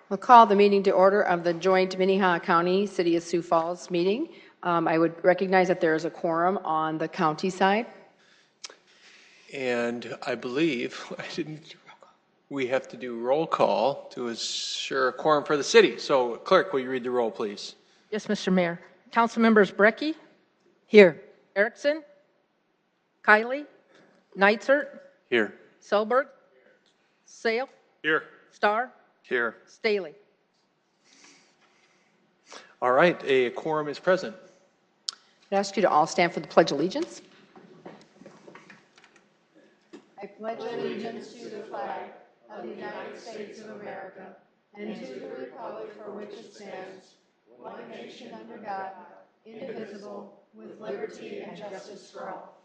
We'll call the meeting to order of the joint Minnehaha County, City of Sioux Falls meeting. I would recognize that there is a quorum on the county side. And I believe we have to do roll call to assure a quorum for the city. So clerk, will you read the roll, please? Yes, Mr. Mayor. Council members Brecky, Here. Erickson, Kiley, Neitzert, Here. Selberg, Sale, Here. Starr, Here. Staley. All right, a quorum is present. I ask you to all stand for the Pledge of Allegiance. I pledge allegiance to the flag of the United States of America and to the republic for which it stands, one nation under God, indivisible, with liberty and justice for all.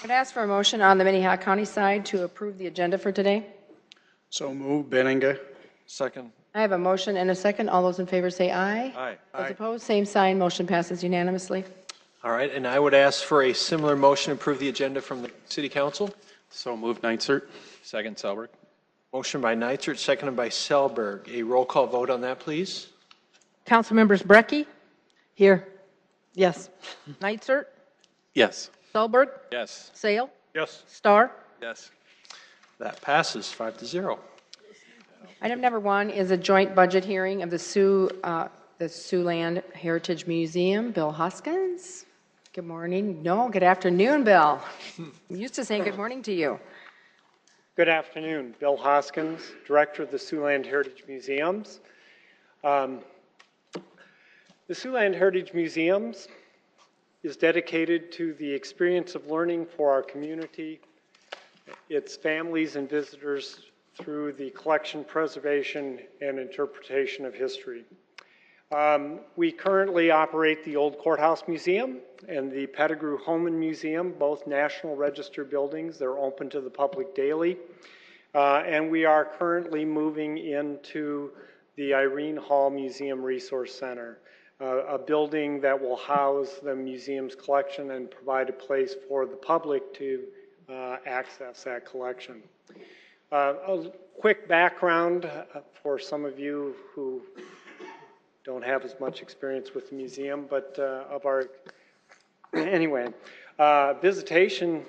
I'd ask for a motion on the Minnehaha County side to approve the agenda for today. So move, Benninga. Second. I have a motion and a second. All those in favor say aye. Aye. Those opposed, same sign. Motion passes unanimously. All right, and I would ask for a similar motion to approve the agenda from the City Council. So move, Neitzert. Second, Selberg. Motion by Neitzert, seconded by Selberg. A roll call vote on that, please. Council members Brecky, Here. Yes. Neitzert, Yes. Selberg, Yes. Sale, Yes. Starr, Yes. That passes 5-0. Item number 1 is a joint budget hearing of the Siouxland Heritage Museum. Bill Hoskins. Good morning. No, good afternoon, Bill. I'm used to saying good morning to you. Good afternoon. Bill Hoskins, Director of the Siouxland Heritage Museums. The Siouxland Heritage Museums is dedicated to the experience of learning for our community, its families and visitors through the collection, preservation, and interpretation of history. We currently operate the Old Courthouse Museum and the Pettigrew Homan Museum, both National Register buildings. They're open to the public daily. And we are currently moving into the Irene Hall Museum Resource Center, a building that will house the museum's collection and provide a place for the public to access that collection. A quick background for some of you who don't have as much experience with the museum, but anyway, visitation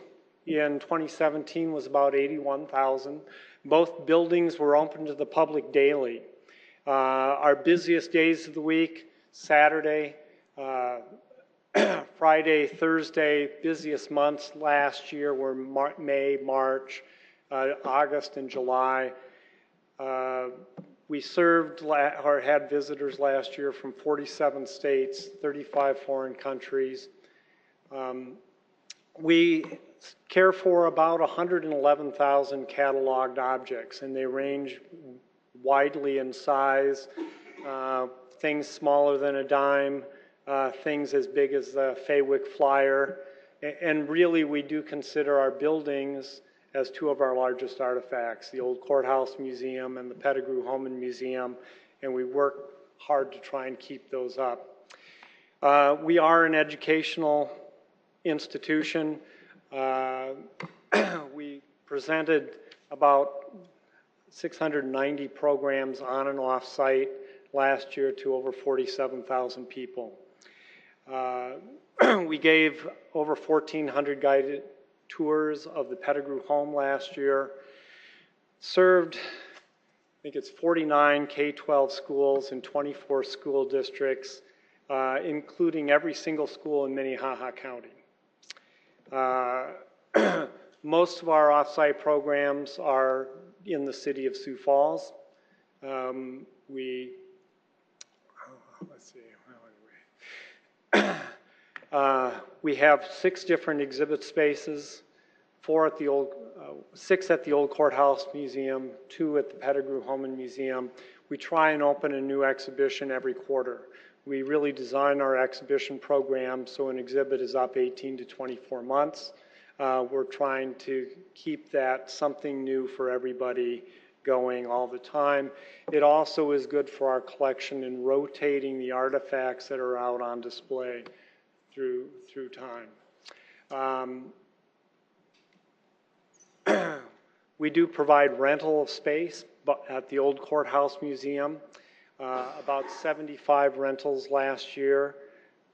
in 2017 was about 81,000. Both buildings were open to the public daily. Our busiest days of the week, Saturday, Friday, Thursday, busiest months last year were May, March, August, and July. We served or had visitors last year from 47 states, 35 foreign countries. We care for about 111,000 cataloged objects, and they range widely in size, things smaller than a dime, things as big as the Faywick Flyer, and really we do consider our buildings as two of our largest artifacts, the Old Courthouse Museum and the Pettigrew Homan Museum, and we work hard to try and keep those up. We are an educational institution. We presented about 690 programs on and off site last year to over 47,000 people. We gave over 1,400 guided tours of the Pettigrew home last year, served, I think it's 49 K-12 schools in 24 school districts, including every single school in Minnehaha County. Most of our off-site programs are in the city of Sioux Falls. We have 6 different exhibit spaces, 6 at the Old Courthouse Museum, 2 at the Pettigrew Homan Museum. We try and open a new exhibition every quarter. We really design our exhibition program so an exhibit is up 18 to 24 months. We're trying to keep that something new for everybody going all the time. It also is good for our collection in rotating the artifacts that are out on display through time. We do provide rental of space at the Old Courthouse Museum, about 75 rentals last year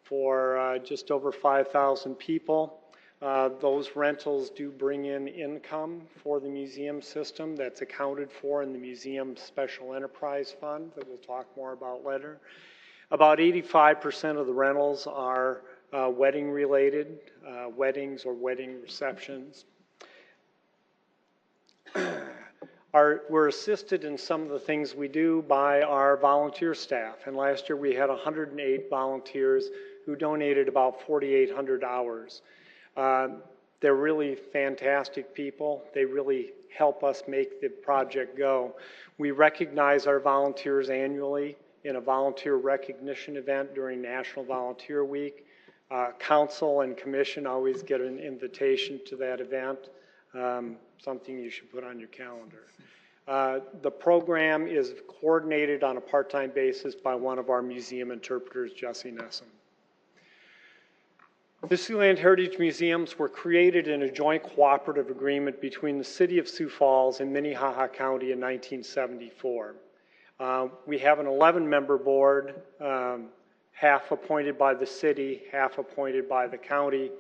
for just over 5,000 people. Those rentals do bring in income for the museum system that's accounted for in the museum special enterprise fund that we'll talk more about later. About 85% of the rentals are wedding related, weddings or wedding receptions. We're assisted in some of the things we do by our volunteer staff. And last year we had 108 volunteers who donated about 4,800 hours. They're really fantastic people. They really help us make the project go. We recognize our volunteers annually in a volunteer recognition event during National Volunteer Week. Council and commission always get an invitation to that event. Something you should put on your calendar. The program is coordinated on a part-time basis by one of our museum interpreters, Jesse Nessum. The Siouxland Heritage Museums were created in a joint cooperative agreement between the City of Sioux Falls and Minnehaha County in 1974. We have an 11-member board, half appointed by the city, half appointed by the county,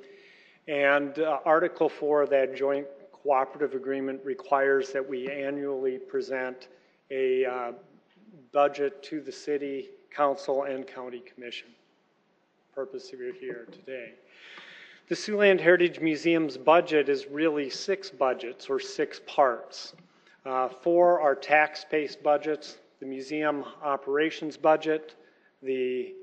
and Article 4 of that joint cooperative agreement requires that we annually present a budget to the city, council, and county commission. Purpose of it here today. The Siouxland Heritage Museum's budget is really 6 budgets or 6 parts. 4 are tax-based budgets, the museum operations budget, the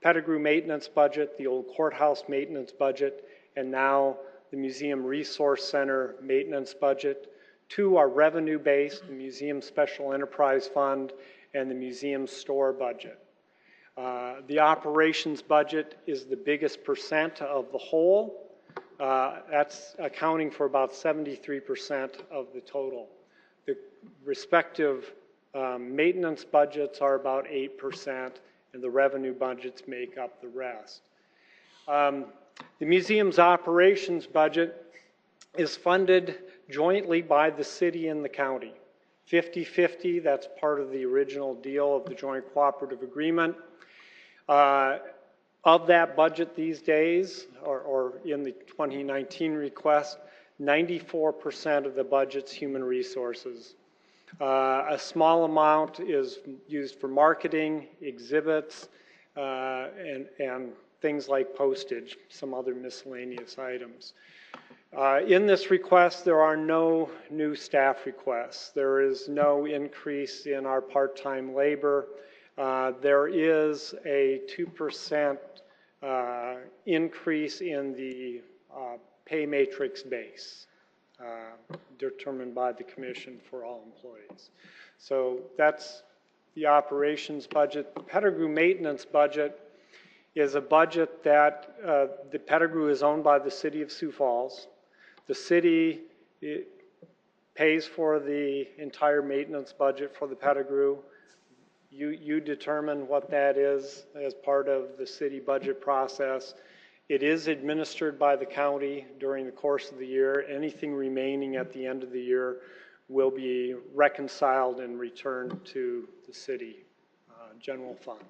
Pettigrew maintenance budget, the old courthouse maintenance budget, and now the Museum Resource Center maintenance budget. 2 are revenue-based, the Museum Special Enterprise Fund and the Museum Store budget. The operations budget is the biggest percent of the whole. That's accounting for about 73% of the total. The respective maintenance budgets are about 8%, and the revenue budgets make up the rest. The museum's operations budget is funded jointly by the city and the county. 50-50, that's part of the original deal of the joint cooperative agreement. Of that budget these days, or in the 2019 request, 94% of the budget's human resources. A small amount is used for marketing, exhibits, and things like postage, some other miscellaneous items. In this request, there are no new staff requests. There is no increase in our part-time labor. There is a 2% increase in the pay matrix base determined by the Commission for all employees. So that's the operations budget. The Pettigrew maintenance budget is a budget that the Pettigrew is owned by the City of Sioux Falls. The city pays for the entire maintenance budget for the Pettigrew. You determine what that is as part of the city budget process. It is administered by the county during the course of the year. Anything remaining at the end of the year will be reconciled and returned to the city general fund.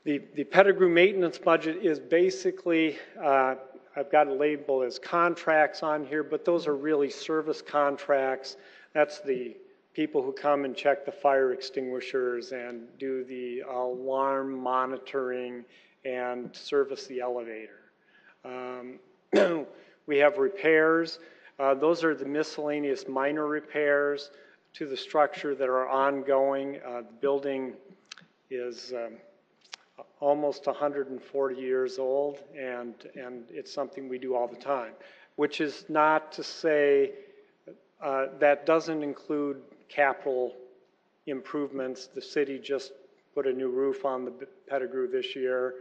The Pettigrew maintenance budget is basically, I've got it labeled as contracts on here, but those are really service contracts. That's the people who come and check the fire extinguishers and do the alarm monitoring and service the elevator. We have repairs. Those are the miscellaneous minor repairs to the structure that are ongoing. The building is almost 140 years old, and it's something we do all the time, which is not to say that doesn't include capital improvements. The city just put a new roof on the Pettigrew this year.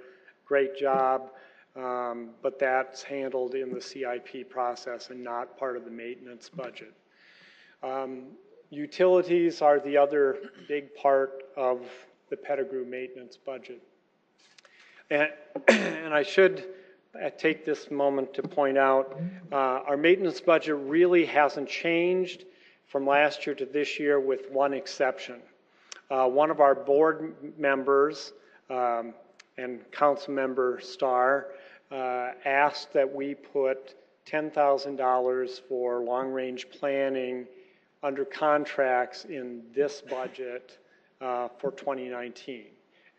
Great job, but that's handled in the CIP process and not part of the maintenance budget. Utilities are the other big part of the Pettigrew maintenance budget. And I should take this moment to point out, our maintenance budget really hasn't changed from last year to this year with one exception. One of our board members and council member Starr asked that we put $10,000 for long-range planning under contracts in this budget for 2019.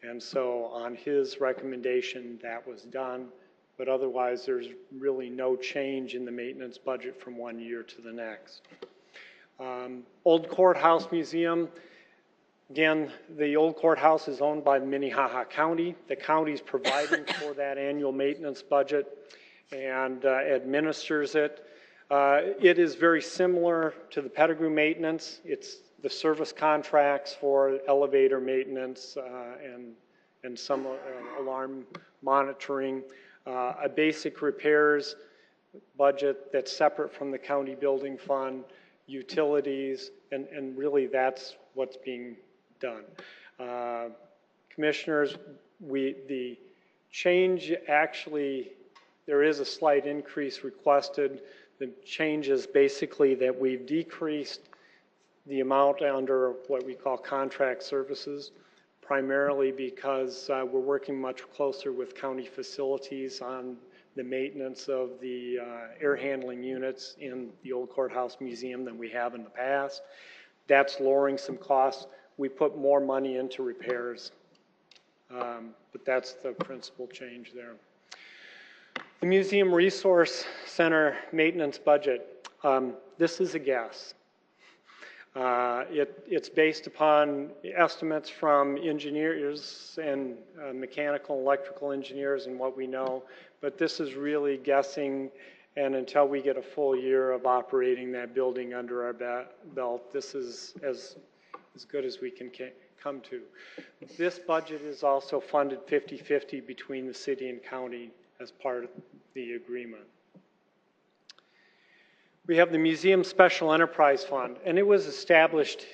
And so on his recommendation, that was done, but otherwise there's really no change in the maintenance budget from one year to the next. Old Courthouse Museum, again, the old courthouse is owned by Minnehaha County. The county's providing for that annual maintenance budget and administers it. It is very similar to the Pettigrew maintenance. It's the service contracts for elevator maintenance and some alarm monitoring. A basic repairs budget that's separate from the county building fund, utilities, and really that's what's being done. Commissioners, the change actually, there is a slight increase requested. The change is basically that we've decreased the amount under what we call contract services, primarily because we're working much closer with county facilities on the maintenance of the air handling units in the old courthouse museum than we have in the past. That's lowering some costs. We put more money into repairs, but that's the principal change there. The Museum Resource Center maintenance budget, this is a guess. It's based upon estimates from engineers and mechanical and electrical engineers and what we know, but this is really guessing, and until we get a full year of operating that building under our belt, this is as good as we can come to. This budget is also funded 50-50 between the city and county as part of the agreement. We have the Museum Special Enterprise Fund, and it was established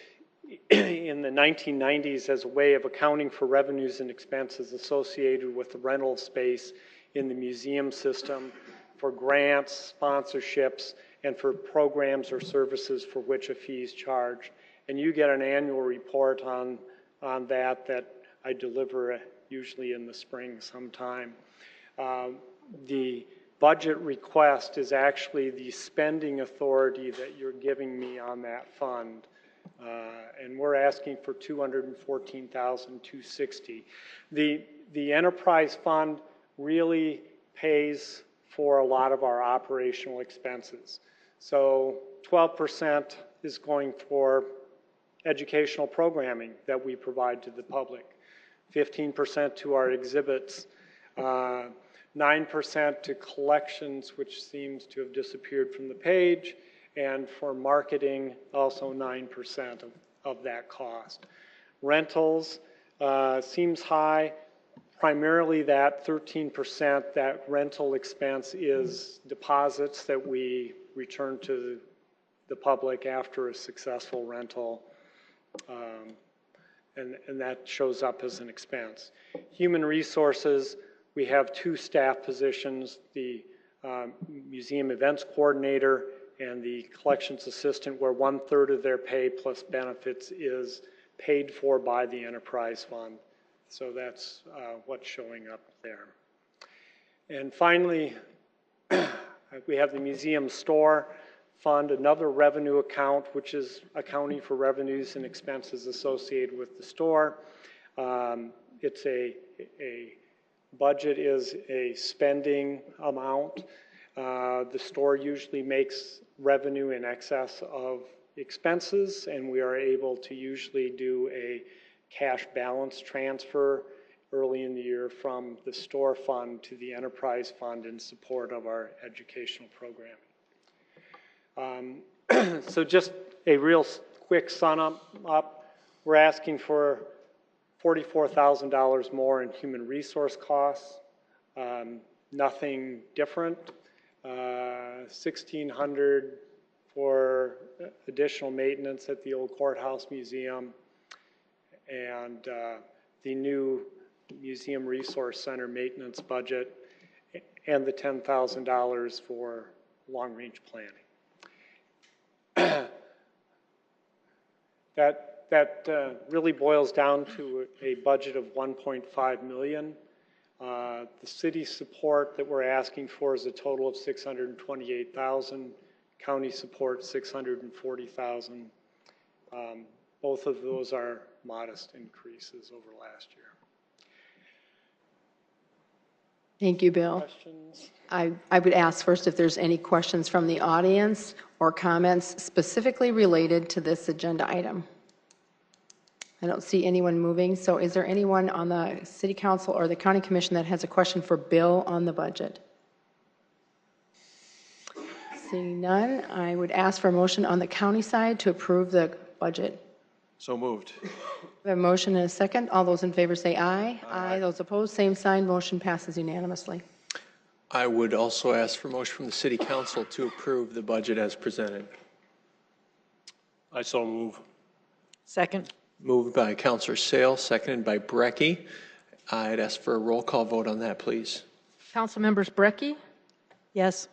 in the 1990s as a way of accounting for revenues and expenses associated with the rental space in the museum system for grants, sponsorships, and for programs or services for which a fee is charged. And you get an annual report on that I deliver usually in the spring sometime. The budget request is actually the spending authority that you're giving me on that fund. And we're asking for $214,260. The enterprise fund really pays for a lot of our operational expenses. So 12% is going for educational programming that we provide to the public, 15% to our exhibits, 9% to collections, which seems to have disappeared from the page, and for marketing, also 9% of that cost. Rentals seems high. Primarily that 13%, that rental expense is deposits that we return to the public after a successful rental, and that shows up as an expense. Human resources, we have 2 staff positions, the museum events coordinator and the collections assistant, where 1/3 of their pay plus benefits is paid for by the enterprise fund. So that's what's showing up there. And finally, we have the museum store fund, another revenue account, which is accounting for revenues and expenses associated with the store. It's a budget is a spending amount. The store usually makes revenue in excess of expenses, and we are able to usually do a cash balance transfer early in the year from the store fund to the enterprise fund in support of our educational programming. So just a real quick sum up, we're asking for $44,000 more in human resource costs, nothing different, $1,600 for additional maintenance at the old courthouse museum, and the new museum resource center maintenance budget, and the $10,000 for long-range planning. That really boils down to a budget of $1.5 million. The city support that we're asking for is a total of $628,000. County support $640,000. Both of those are modest increases over last year. Thank you, Bill. Questions? I would ask first if there's any questions from the audience or comments specifically related to this agenda item. I don't see anyone moving, so is there anyone on the City Council or the County Commission that has a question for Bill on the budget? Seeing none, I would ask for a motion on the county side to approve the budget. So moved. We have a motion and a second. All those in favor say aye. Aye. Those opposed, same sign. Motion passes unanimously. I would also ask for motion from the City Council to approve the budget as presented. I so move. Second. Moved by Councilor Sale, seconded by Brecky. I'd ask for a roll call vote on that, please. Council members Brecky, Yes.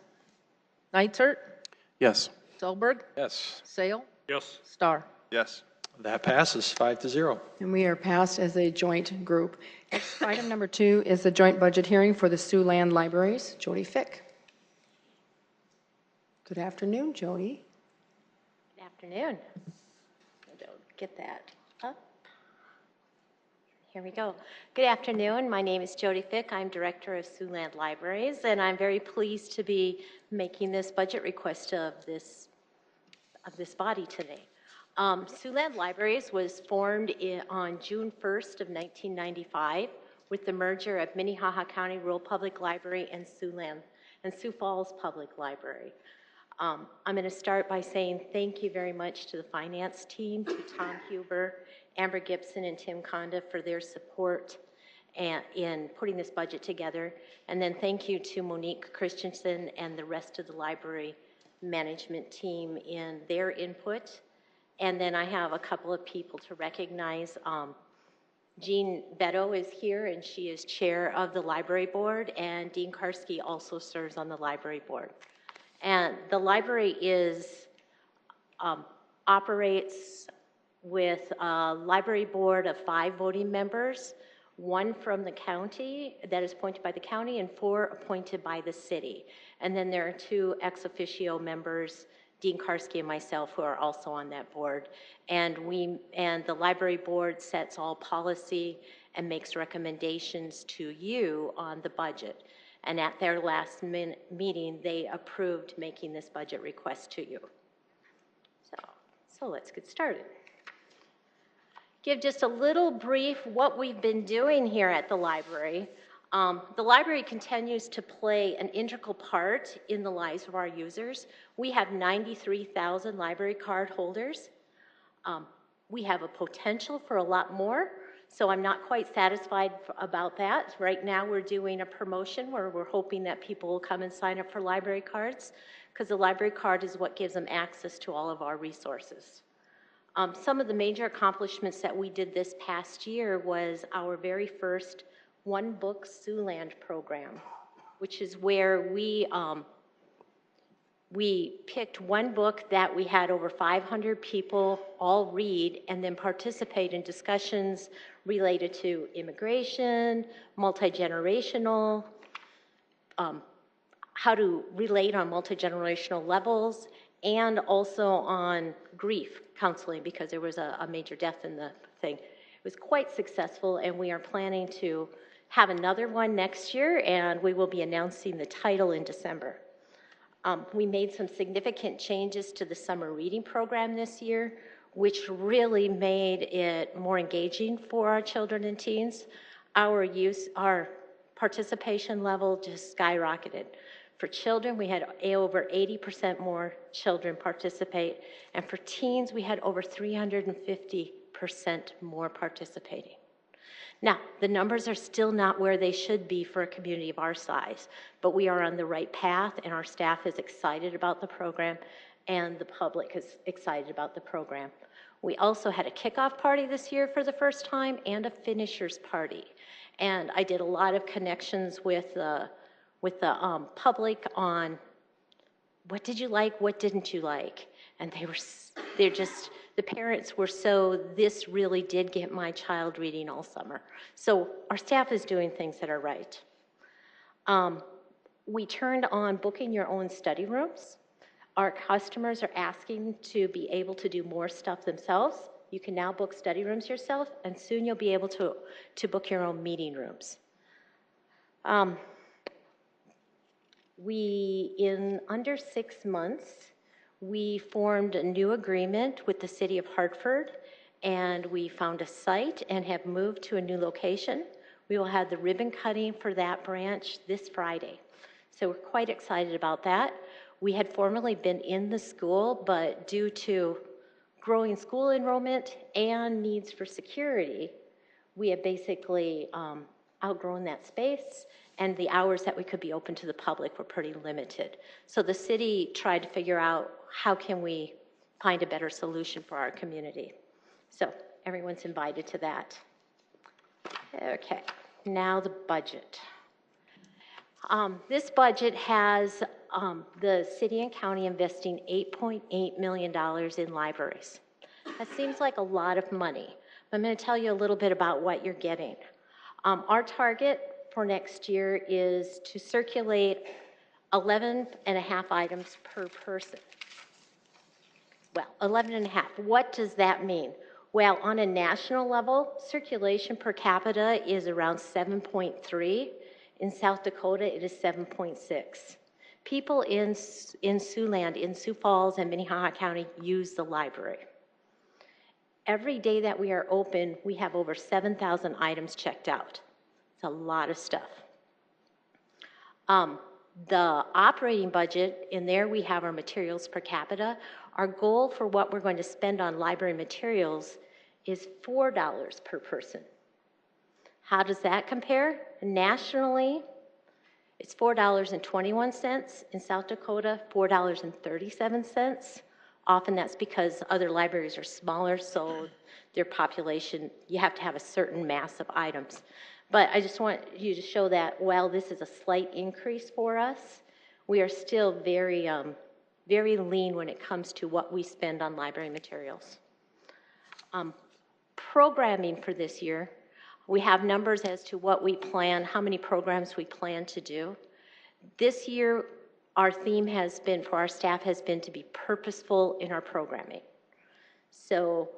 Nitzert, Yes. Selberg, Yes. Sale, Yes. Starr. Yes. That passes 5-0. And we are passed as a joint group. Next, item number 2 is the joint budget hearing for the Siouxland Libraries. Jody Fick. Good afternoon, Jody. Good afternoon. Get that up. Here we go. Good afternoon. My name is Jody Fick. I'm Director of Siouxland Libraries, and I'm very pleased to be making this budget request of this body today. Siouxland Libraries was formed on June 1st of 1995 with the merger of Minnehaha County Rural Public Library and Sioux Falls Public Library. I'm going to start by saying thank you very much to the finance team, to Tom Huber, Amber Gibson, and Tim Conda for their support in putting this budget together. And then thank you to Monique Christensen and the rest of the library management team in their input. And then I have a couple of people to recognize. Jean Beto is here, and she is chair of the library board, and Dean Karski also serves on the library board. And the library operates with a library board of 5 voting members, 1 from the county that is appointed by the county and 4 appointed by the city. And then there are 2 ex officio members, Dean Karski and myself, who are also on that board. And the library board sets all policy and makes recommendations to you on the budget. And at their last meeting, they approved making this budget request to you. So let's get started. Give just a little brief what we've been doing here at the library. The library continues to play an integral part in the lives of our users. We have 93,000 library card holders. We have a potential for a lot more. So I'm not quite satisfied about that. Right now we're doing a promotion where we're hoping that people will come and sign up for library cards, because the library card is what gives them access to all of our resources. Some of the major accomplishments that we did this past year was our very first One Book Siouxland program, which is where we picked one book that we had over 500 people all read and then participate in discussions related to immigration, multi-generational, how to relate on multi-generational levels, and also on grief counseling, because there was a major death in the thing. It was quite successful, and we are planning to have another one next year, and we will be announcing the title in December. We made some significant changes to the summer reading program this year, which really made it more engaging for our children and teens. Our participation level just skyrocketed. For children, we had over 80% more children participate, and for teens, we had over 350% more participating. Now, the numbers are still not where they should be for a community of our size, but we are on the right path, and our staff is excited about the program, and the public is excited about the program. We also had a kickoff party this year for the first time, and a finishers party. And I did a lot of connections with with the public on what did you like, what didn't you like? And the parents were so, this really did get my child reading all summer. So our staff is doing things that are right. We turned on booking your own study rooms. Our customers are asking to be able to do more stuff themselves. You can now book study rooms yourself, and soon you'll be able to book your own meeting rooms. In under 6 months, we formed a new agreement with the City of Hartford, and we found a site and have moved to a new location. We will have the ribbon cutting for that branch this Friday. So we're quite excited about that. We had formerly been in the school, but due to growing school enrollment and needs for security, we have basically outgrown that space, and the hours that we could be open to the public were pretty limited. So the city tried to figure out how can we find a better solution for our community. So everyone's invited to that. Okay, now the budget. This budget has the city and county investing $8.8 million in libraries. That seems like a lot of money. I'm going to tell you a little bit about what you're getting. Our target for next year is to circulate 11.5 items per person. Well, 11.5. What does that mean? Well, on a national level, circulation per capita is around 7.3. In South Dakota, it is 7.6. People in Siouxland, in Sioux Falls and Minnehaha County use the library. Every day that we are open, we have over 7,000 items checked out. It's a lot of stuff. The operating budget, in there we have our materials per capita. Our goal for what we're going to spend on library materials is $4 per person. How does that compare? Nationally, it's $4.21. In South Dakota, $4.37. Often that's because other libraries are smaller, so their population, you have to have a certain mass of items. But I just want you to show that while this is a slight increase for us, we are still very, very lean when it comes to what we spend on library materials. Programming for this year, we have numbers as to what we plan, how many programs we plan to do. This year, our theme has been, for our staff, has been to be purposeful in our programming. So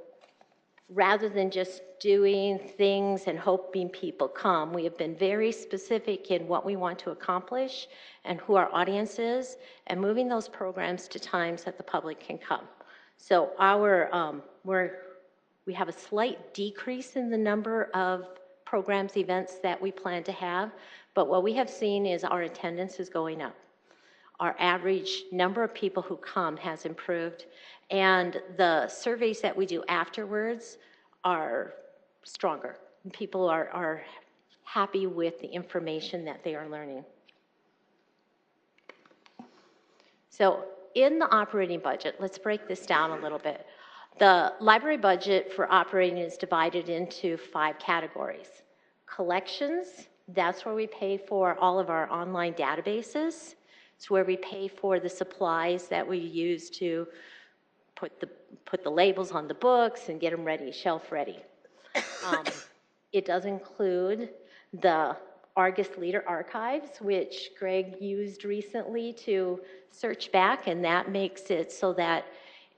rather than just doing things and hoping people come, we have been very specific in what we want to accomplish and who our audience is, and moving those programs to times that the public can come. So we have a slight decrease in the number of programs, events that we plan to have, but what we have seen is our attendance is going up. Our average number of people who come has improved, and the surveys that we do afterwards are stronger. People are happy with the information that they are learning. So in the operating budget, let's break this down a little bit. The library budget for operating is divided into 5 categories. Collections, that's where we pay for all of our online databases. It's where we pay for the supplies that we use to put the labels on the books and get them ready, shelf ready. It does include the Argus Leader Archives, which Greg used recently to search back, and that makes it so that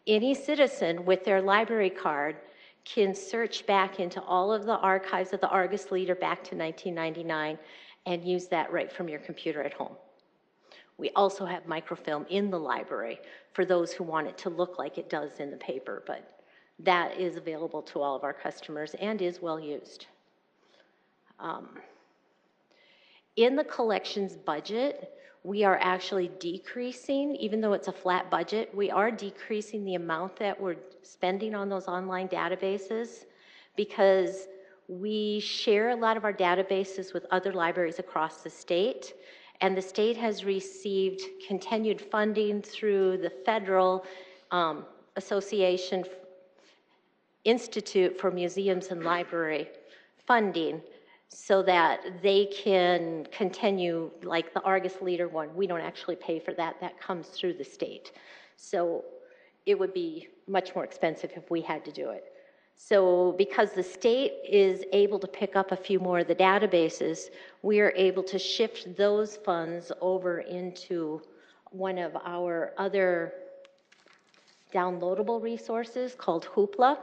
any citizen with their library card can search back into all of the archives of the Argus Leader back to 1999 and use that right from your computer at home. We also have microfilm in the library for those who want it to look like it does in the paper, but that is available to all of our customers and is well used. In the collections budget, we are actually decreasing, even though it's a flat budget, we are decreasing the amount that we're spending on those online databases because we share a lot of our databases with other libraries across the state, and the state has received continued funding through the Federal Association Institute for Museums and Library funding so that they can continue, like the Argus Leader one, we don't actually pay for that, that comes through the state. So it would be much more expensive if we had to do it. So because the state is able to pick up a few more of the databases, we are able to shift those funds over into one of our other downloadable resources called Hoopla.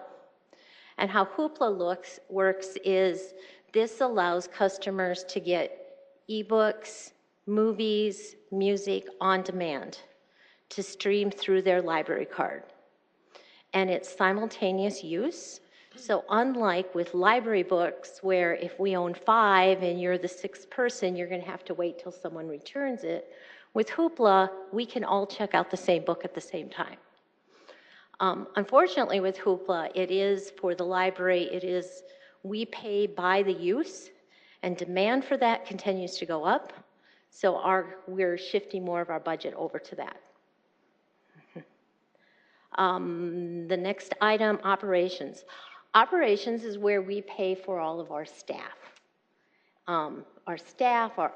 And how Hoopla works is this allows customers to get ebooks, movies, music on demand to stream through their library card. And it's simultaneous use. So unlike with library books, where if we own 5 and you're the 6th person, you're going to have to wait till someone returns it, with Hoopla, we can all check out the same book at the same time. Unfortunately, with Hoopla, it is for the library, we pay by the use, and demand for that continues to go up. So we're shifting more of our budget over to that. The next item, operations. Operations is where we pay for all of our staff. Our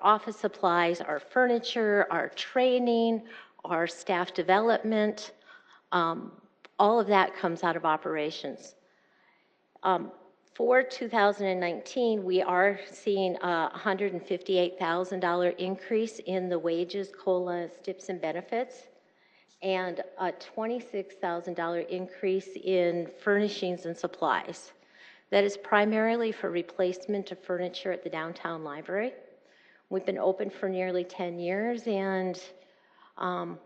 office supplies, our furniture, our training, our staff development, all of that comes out of operations. For 2019, we are seeing a $158,000 increase in the wages, COLA, STIPs, and benefits, and a $26,000 increase in furnishings and supplies. That is primarily for replacement of furniture at the downtown library. We've been open for nearly 10 years, and a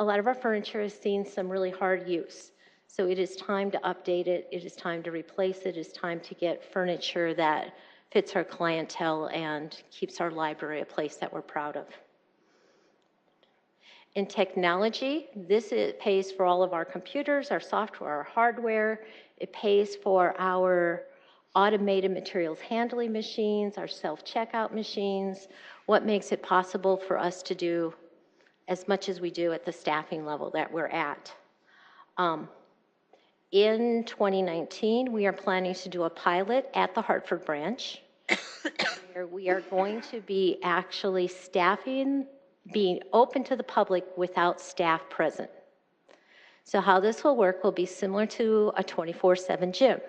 lot of our furniture has seen some really hard use. So it is time to update it, it is time to replace it, it is time to get furniture that fits our clientele and keeps our library a place that we're proud of. In technology, it pays for all of our computers, our software, our hardware. It pays for our automated materials handling machines, our self-checkout machines, what makes it possible for us to do as much as we do at the staffing level that we're at. In 2019, we are planning to do a pilot at the Hartford branch, where we are going to be actually being open to the public without staff present. So how this will work will be similar to a 24/7 gym,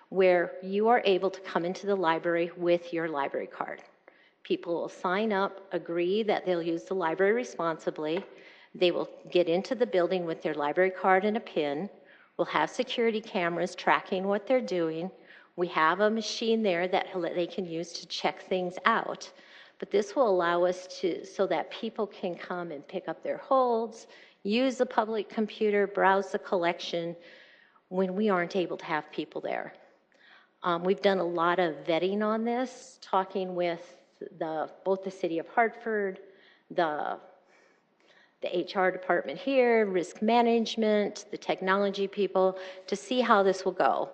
where you are able to come into the library with your library card. People will sign up, agree that they'll use the library responsibly. They will get into the building with their library card and a PIN. We'll have security cameras tracking what they're doing. We have a machine there that they can use to check things out. But this will allow us so that people can come and pick up their holds, use the public computer, browse the collection when we aren't able to have people there. We've done a lot of vetting on this, talking with both the city of Hartford, the HR department here, risk management, the technology people, to see how this will go.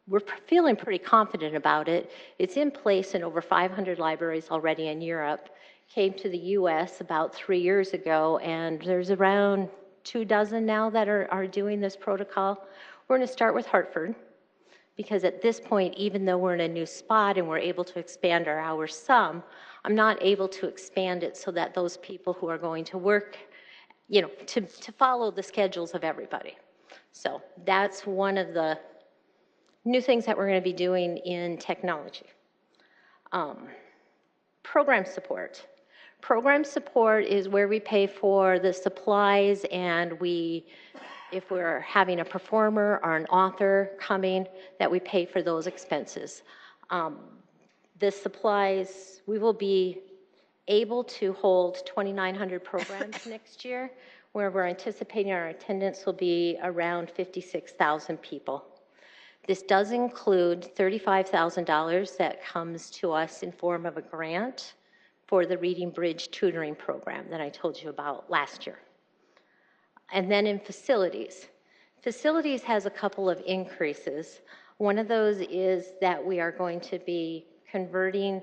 We're feeling pretty confident about it. It's in place in over 500 libraries already in Europe. Came to the US about 3 years ago, and there's around 24 now that are doing this protocol. We're going to start with Hartford, because at this point, even though we're in a new spot and we're able to expand our hours some, I'm not able to expand it so that those people who are going to work, to follow the schedules of everybody. So that's one of the new things that we're going to be doing in technology. Program support. Program support is where we pay for the supplies, and if we're having a performer or an author coming, that we pay for those expenses. The supplies, we will be able to hold 2,900 programs next year, where we're anticipating our attendance will be around 56,000 people. This does include $35,000 that comes to us in form of a grant for the Reading Bridge tutoring program that I told you about last year. And then in facilities. Facilities has a couple of increases. One of those is that we are going to be converting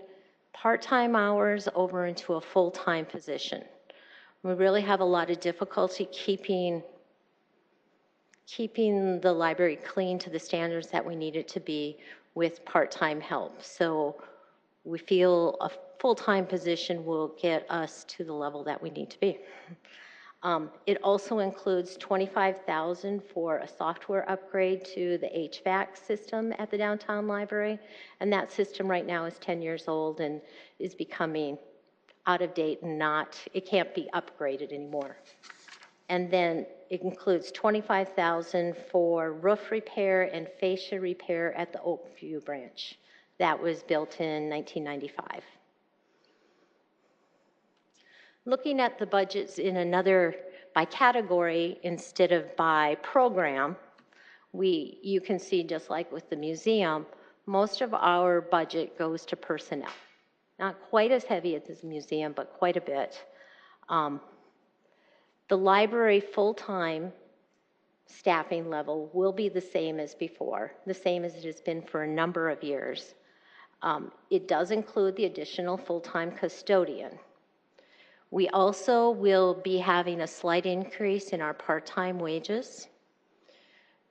part-time hours over into a full-time position. We really have a lot of difficulty keeping the library clean to the standards that we need it to be with part-time help. So we feel a full-time position will get us to the level that we need to be. It also includes $25,000 for a software upgrade to the HVAC system at the downtown library, and that system right now is 10 years old and is becoming out of date and it can't be upgraded anymore. And then it includes $25,000 for roof repair and fascia repair at the Oakview branch. That was built in 1995. Looking at the budgets in by category instead of by program, you can see, just like with the museum, most of our budget goes to personnel. Not quite as heavy as the museum, but quite a bit. The library full-time staffing level will be the same as before, the same as it has been for a number of years. It does include the additional full-time custodian. We also will be having a slight increase in our part-time wages.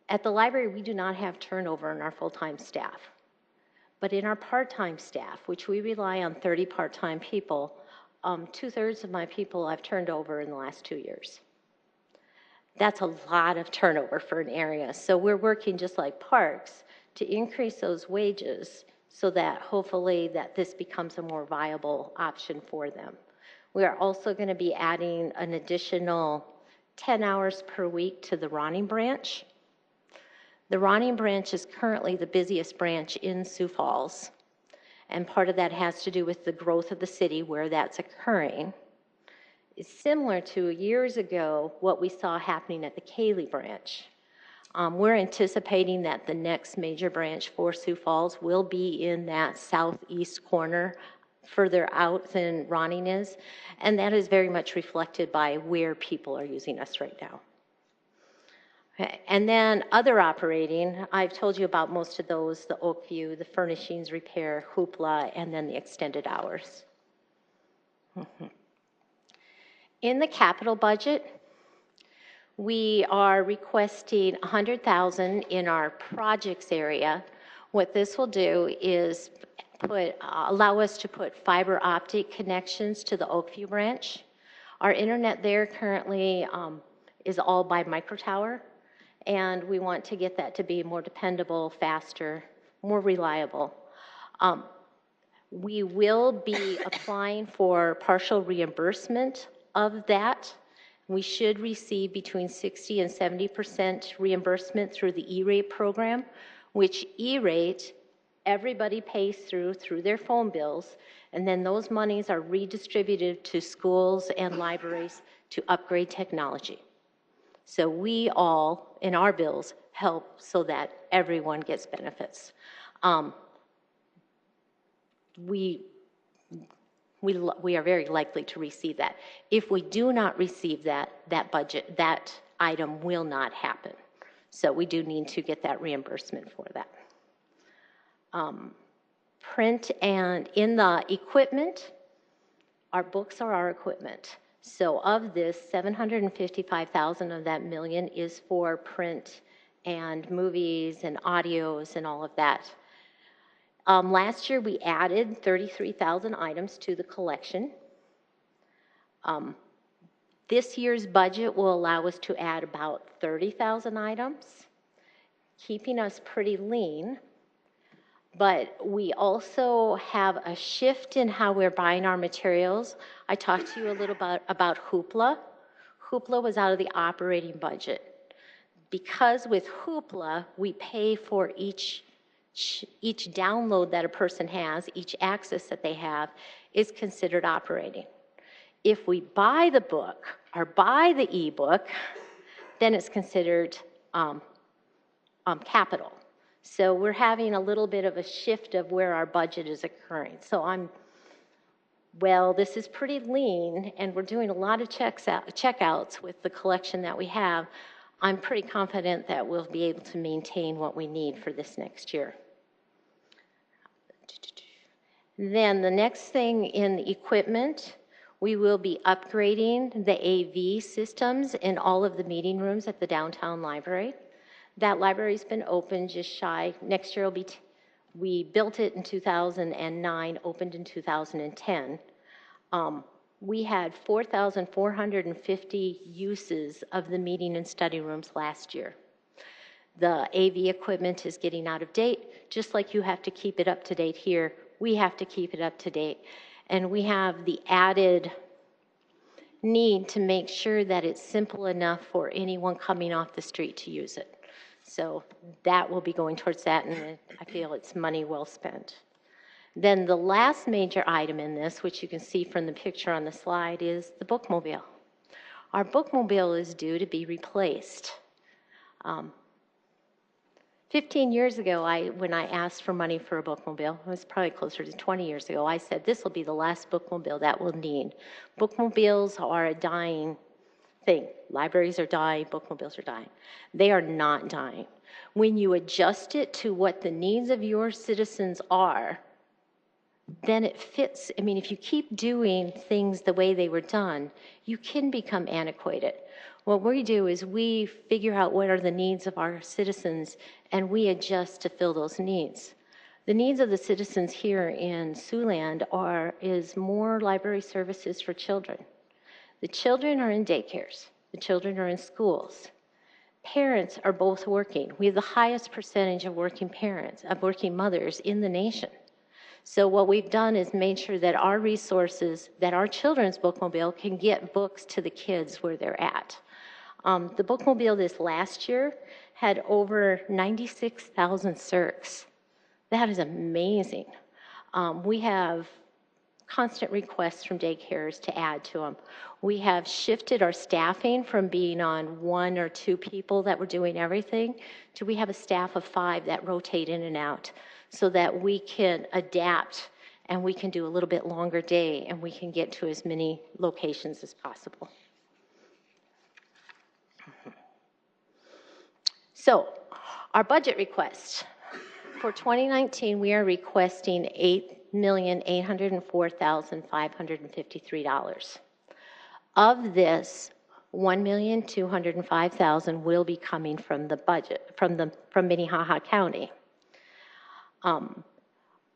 At the library, we do not have turnover in our full-time staff. But in our part-time staff, which we rely on 30 part-time people, 2/3 of my people I've turned over in the last 2 years. That's a lot of turnover for an area. So we're working just like parks to increase those wages so that hopefully that this becomes a more viable option for them. We are also going to be adding an additional 10 hours per week to the Ronning branch. The Ronning branch is currently the busiest branch in Sioux Falls, and part of that has to do with the growth of the city where that's occurring. It's similar to years ago what we saw happening at the Cayley branch. We're anticipating that the next major branch for Sioux Falls will be in that southeast corner, further out than Ronning is, and that is very much reflected by where people are using us right now. Okay. And then other operating, I've told you about most of those, the Oakview, the furnishings repair, Hoopla, and then the extended hours. In the capital budget, we are requesting $100,000 in our projects area. What this will do is allow us to put fiber optic connections to the Oakview branch. Our internet there currently is all by microtower, and we want to get that to be more dependable, faster, more reliable. We will be applying for partial reimbursement of that. We should receive between 60% and 70% reimbursement through the E-rate program, which E-rate everybody pays through their phone bills, and then those monies are redistributed to schools and libraries to upgrade technology. So we all, in our bills, help so that everyone gets benefits. We are very likely to receive that. If we do not receive that budget, that item will not happen. So we do need to get that reimbursement for that. Print and in the equipment, our books are our equipment. So of this, $755,000 of that million is for print and movies and audios and all of that. Last year, we added 33,000 items to the collection. This year's budget will allow us to add about 30,000 items, keeping us pretty lean. But we also have a shift in how we're buying our materials. I talked to you a little about Hoopla. Hoopla was out of the operating budget. Because with Hoopla, we pay for each download that a person has, each access that they have, is considered operating. If we buy the book or buy the ebook, then it's considered capital. So we're having a little bit of a shift of where our budget is occurring. So this is pretty lean, and we're doing a lot of checkouts with the collection that we have. I'm pretty confident that we'll be able to maintain what we need for this next year. Then the next thing in the equipment, we will be upgrading the AV systems in all of the meeting rooms at the downtown library. That library's been open just shy. Next year will be We built it in 2009, opened in 2010. We had 4,450 uses of the meeting and study rooms last year. The AV equipment is getting out of date, just like you have to keep it up to date here. We have to keep it up to date. And we have the added need to make sure that it's simple enough for anyone coming off the street to use it. So that will be going towards that, and I feel it's money well spent. Then the last major item in this, which you can see from the picture on the slide, is the bookmobile. Our bookmobile is due to be replaced. 15 years ago, when I asked for money for a bookmobile, it was probably closer to 20 years ago, I said this will be the last bookmobile that we'll need. Bookmobiles are a dying thing. Libraries are dying, bookmobiles are dying. They are not dying. When you adjust it to what the needs of your citizens are, then it fits. I mean, if you keep doing things the way they were done, you can become antiquated. What we do is we figure out what are the needs of our citizens, and we adjust to fill those needs. The needs of the citizens here in Siouxland is more library services for children. The children are in daycares. The children are in schools. Parents are both working. We have the highest percentage of working parents, of working mothers in the nation. So what we've done is made sure that our resources, that our children's bookmobile can get books to the kids where they're at. The bookmobile this last year had over 96,000 circs. That is amazing. We have constant requests from daycares to add to them. We have shifted our staffing from being on 1 or 2 people that were doing everything to we have a staff of 5 that rotate in and out so that we can adapt and we can do a little bit longer day and we can get to as many locations as possible. So, our budget request. For 2019, we are requesting $8,804,553. Of this, $1,205,000 will be coming from the budget, from Minnehaha County.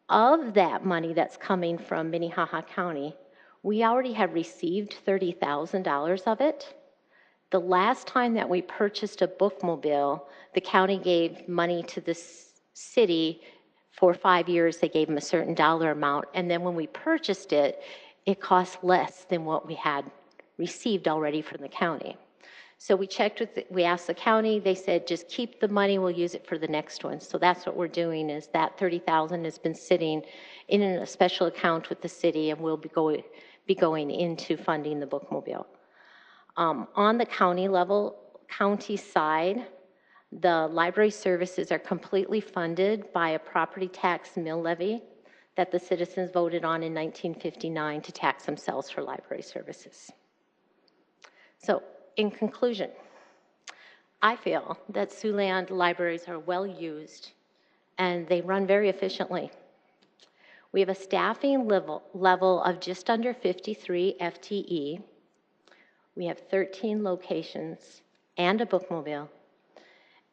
Of that money that's coming from Minnehaha County, we already have received $30,000 of it. The last time that we purchased a bookmobile, the county gave money to the city for 5 years. They gave them a certain dollar amount, and then when we purchased it, it cost less than what we had received already from the county. So we checked with, we asked the county, they said, just keep the money, we'll use it for the next one. So that's what we're doing, is that $30,000 has been sitting in a special account with the city, and we'll be going into funding the bookmobile. On the county level, county side, the library services are completely funded by a property tax mill levy that the citizens voted on in 1959 to tax themselves for library services. So, in conclusion, I feel that Siouxland libraries are well used and they run very efficiently. We have a staffing level of just under 53 FTE. We have 13 locations and a bookmobile,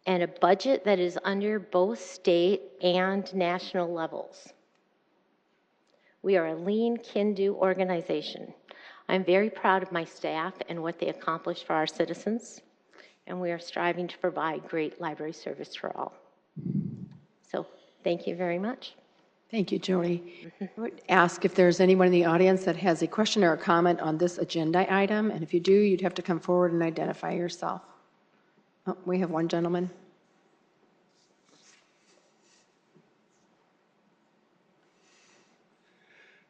and a budget that is under both state and national levels. We are a lean, can-do organization. I'm very proud of my staff and what they accomplish for our citizens, and we are striving to provide great library service for all. So, thank you very much. Thank you, Jody. I would ask if there's anyone in the audience that has a question or a comment on this agenda item, and if you do, you'd have to come forward and identify yourself. Oh, we have one gentleman.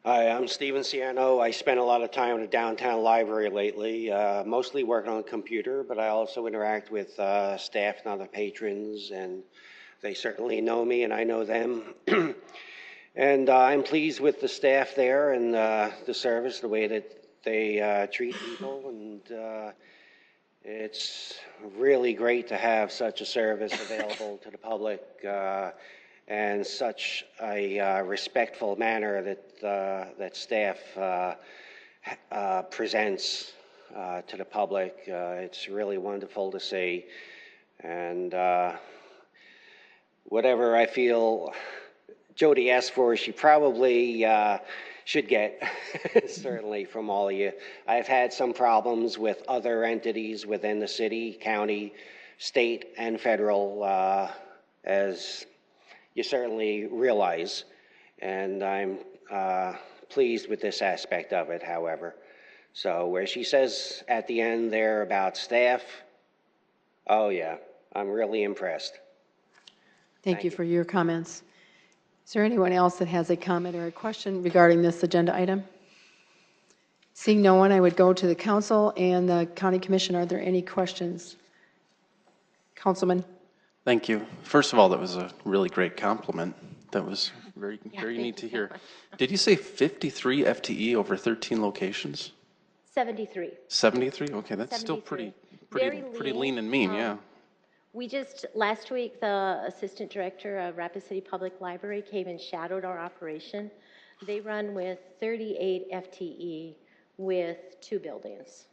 Hi, I'm Steven Ciano. I spend a lot of time in the downtown library lately, mostly working on the computer, but I also interact with staff and other patrons, and they certainly know me and I know them. And I'm pleased with the staff there and the service, the way that they treat people, and it's really great to have such a service available to the public and such a respectful manner that staff presents to the public. It's really wonderful to see, and whatever I feel Jody asked for, she probably should get, certainly from all of you. I've had some problems with other entities within the city, county, state, and federal, as you certainly realize. And I'm pleased with this aspect of it, however. So where she says at the end there about staff, oh yeah, I'm really impressed. Thank you for your comments. Is there anyone else that has a comment or a question regarding this agenda item? Seeing no one, I would go to the council and the county commission. Are there any questions? Councilman? Thank you. First of all, that was a really great compliment. That was very neat to hear. Did you say 53 FTE over 13 locations? 73. 73? Okay, that's still pretty lean and mean, yeah. We just, last week, the assistant director of Rapid City Public Library came and shadowed our operation. They run with 38 FTE with 2 buildings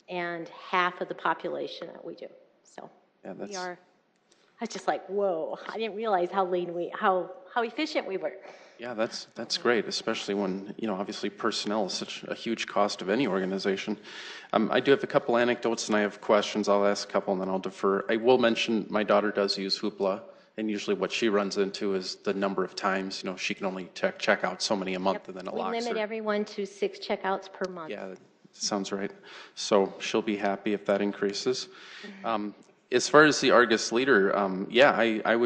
and half of the population that we do. So Yeah, we are, I was just like, whoa, I didn't realize how lean how efficient we were. Yeah, that's great, especially when, obviously personnel is such a huge cost of any organization. I do have a couple anecdotes and I have questions. I'll ask a couple and then I'll defer. I will mention my daughter does use Hoopla, and usually what she runs into is the number of times, she can only check out so many a month and then it locks her. We limit everyone to 6 checkouts per month. Yeah, that sounds right. So she'll be happy if that increases. As far as the Argus leader, I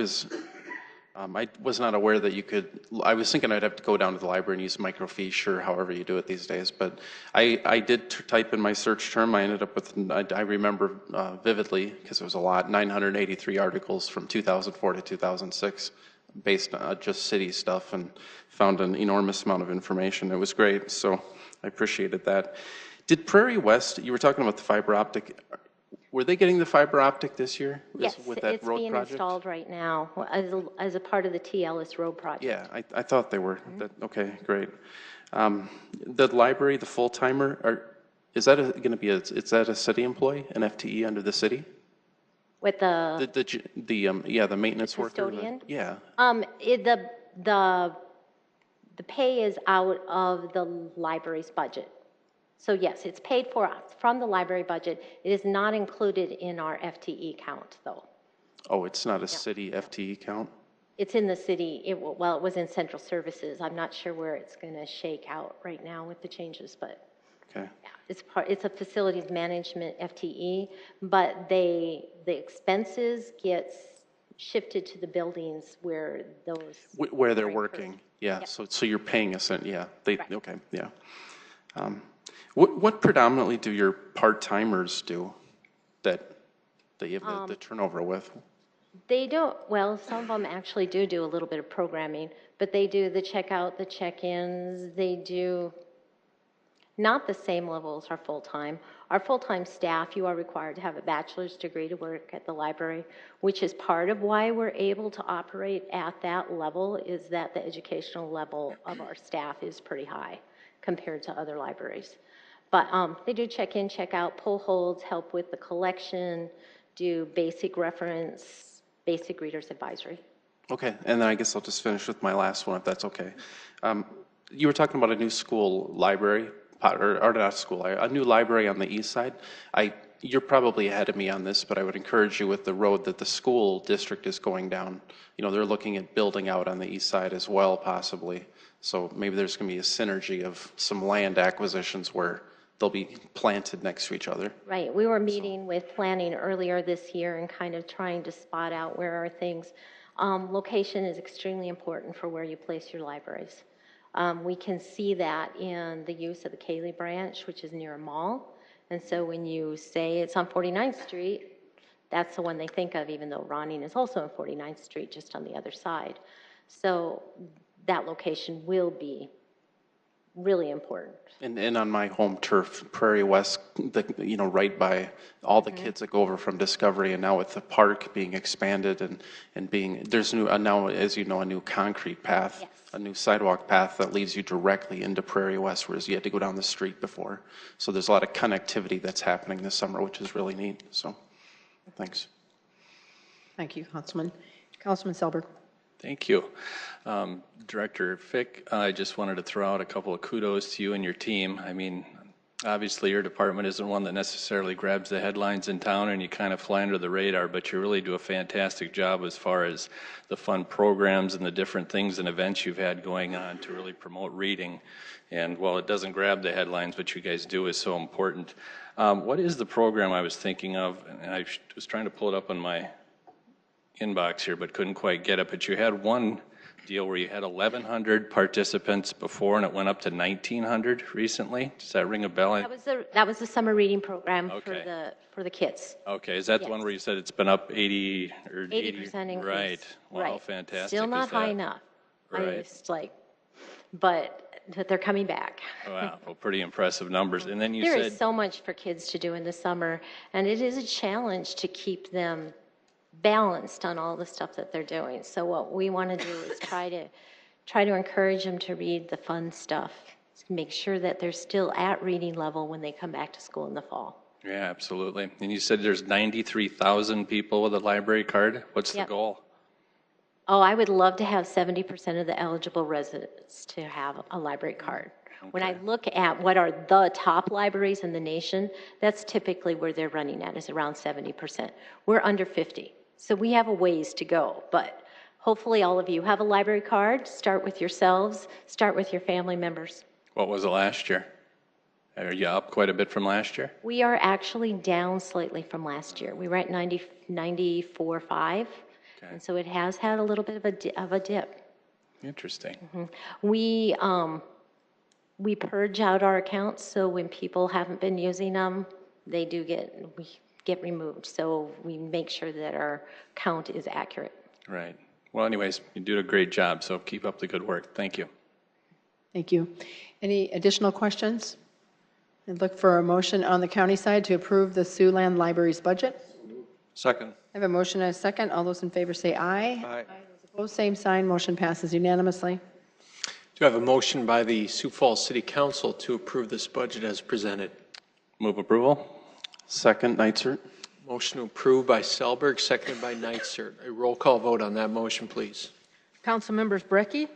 was not aware that you could. I was thinking I'd have to go down to the library and use microfiche or however you do it these days. But I did type in my search term. I ended up with, I remember vividly, because it was a lot, 983 articles from 2004 to 2006 based on just city stuff, and found an enormous amount of information. It was great, so I appreciated that. Did Prairie West, you were talking about the fiber optic, were they getting the fiber optic this year? Yes, with that it's road being project? installed right now as a part of the TLS road project. Yeah, I thought they were. Okay, great. The library, the full-timer, is that going to be is that a city employee, an FTE under the city? With the the maintenance worker? custodian? Yeah. The pay is out of the library's budget. So yes, it's paid for from the library budget. It is not included in our FTE count, though. Oh, it's not a city FTE count? It's in the city. It was in central services. I'm not sure where it's going to shake out right now with the changes, but Okay. yeah, it's a facilities management FTE, but the expenses gets shifted to the buildings where those Where they're are incurred. working, yeah. Yep. So you're paying us, yeah. Right. Okay, yeah. What predominantly do your part-timers do that you have the turnover with? They don't, well, some of them actually do a little bit of programming, but they do the checkout, the check-ins, they do not the same level as our full-time. Our full-time staff, you are required to have a bachelor's degree to work at the library, which is part of why we're able to operate at that level, is that the educational level of our staff is pretty high compared to other libraries. But they do check-in, check-out, pull holds, help with the collection, do basic reference, basic reader's advisory. Okay, and then I guess I'll just finish with my last one, if that's okay. You were talking about a new school library, or not school, a new library on the east side. You're probably ahead of me on this, but I would encourage you with the road that the school district is going down. They're looking at building out on the east side as well, possibly. So maybe there's going to be a synergy of some land acquisitions where they'll be planted next to each other. Right. We were meeting with planning earlier this year and kind of trying to spot out where are things. Location is extremely important for where you place your libraries. We can see that in the use of the Cayley branch, which is near a mall. And so when you say it's on 49th Street, that's the one they think of, even though Ronning is also on 49th Street, just on the other side. So that location will be really important. And on my home turf, Prairie West, right by all the kids that go over from Discovery, and now with the park being expanded and there's now, as you know, a new concrete path, Yes. a new sidewalk path that leads you directly into Prairie West, whereas you had to go down the street before. So there's a lot of connectivity that's happening this summer, which is really neat. So, thanks. Thank you, Councilman. Councilman Selberg. Thank you. Director Fick, I just wanted to throw out a couple of kudos to you and your team. I mean, obviously your department isn't one that necessarily grabs the headlines in town and you kind of fly under the radar, but you really do a fantastic job as far as the fun programs and the different things and events you've had going on to really promote reading. And while it doesn't grab the headlines, what you guys do is so important. What is the program I was thinking of? And I was trying to pull it up on my inbox here, but couldn't quite get it. But you had one deal where you had 1,100 participants before, and it went up to 1,900 recently. Does that ring a bell? That was the summer reading program Okay. for the kids. Okay, is that the Yes. one where you said it's been up 80 or 80% increase. Right. Wow, Right. fantastic. Still not is high that? enough. Right. It's like, but they're coming back. Wow, well, pretty impressive numbers. And then you There said, is so much for kids to do in the summer, and it is a challenge to keep them balanced on all the stuff that they're doing. So what we want to do is try to encourage them to read the fun stuff, make sure that they're still at reading level when they come back to school in the fall. yeah, absolutely. And you said there's 93,000 people with a library card. What's the Yep. goal? Oh, I would love to have 70% of the eligible residents to have a library card. When I look at what are the top libraries in the nation, that's typically where they're running at, is around 70%. We're under 50, so we have a ways to go, but hopefully all of you have a library card. Start with yourselves, start with your family members. What was it last year? Are you up quite a bit from last year? We are actually down slightly from last year. We were at 94.5, Okay. and so it has had a little bit of a dip. Interesting. We purge out our accounts, so when people haven't been using them, they do get removed. So we make sure that our count is accurate. Right. Well, anyways, you do a great job, so keep up the good work. Thank you. Thank you. Any additional questions? I'd look for a motion on the county side to approve the Siouxland Library's budget. Second. I have a motion and a second. All those in favor say aye. Aye. Those opposed, same sign. Motion passes unanimously. Do you have a motion by the Sioux Falls City Council to approve this budget as presented? Move approval. Second, Nitzert. Motion approved by Selberg, seconded by Nitzert. A roll call vote on that motion, please. Council members Brecky,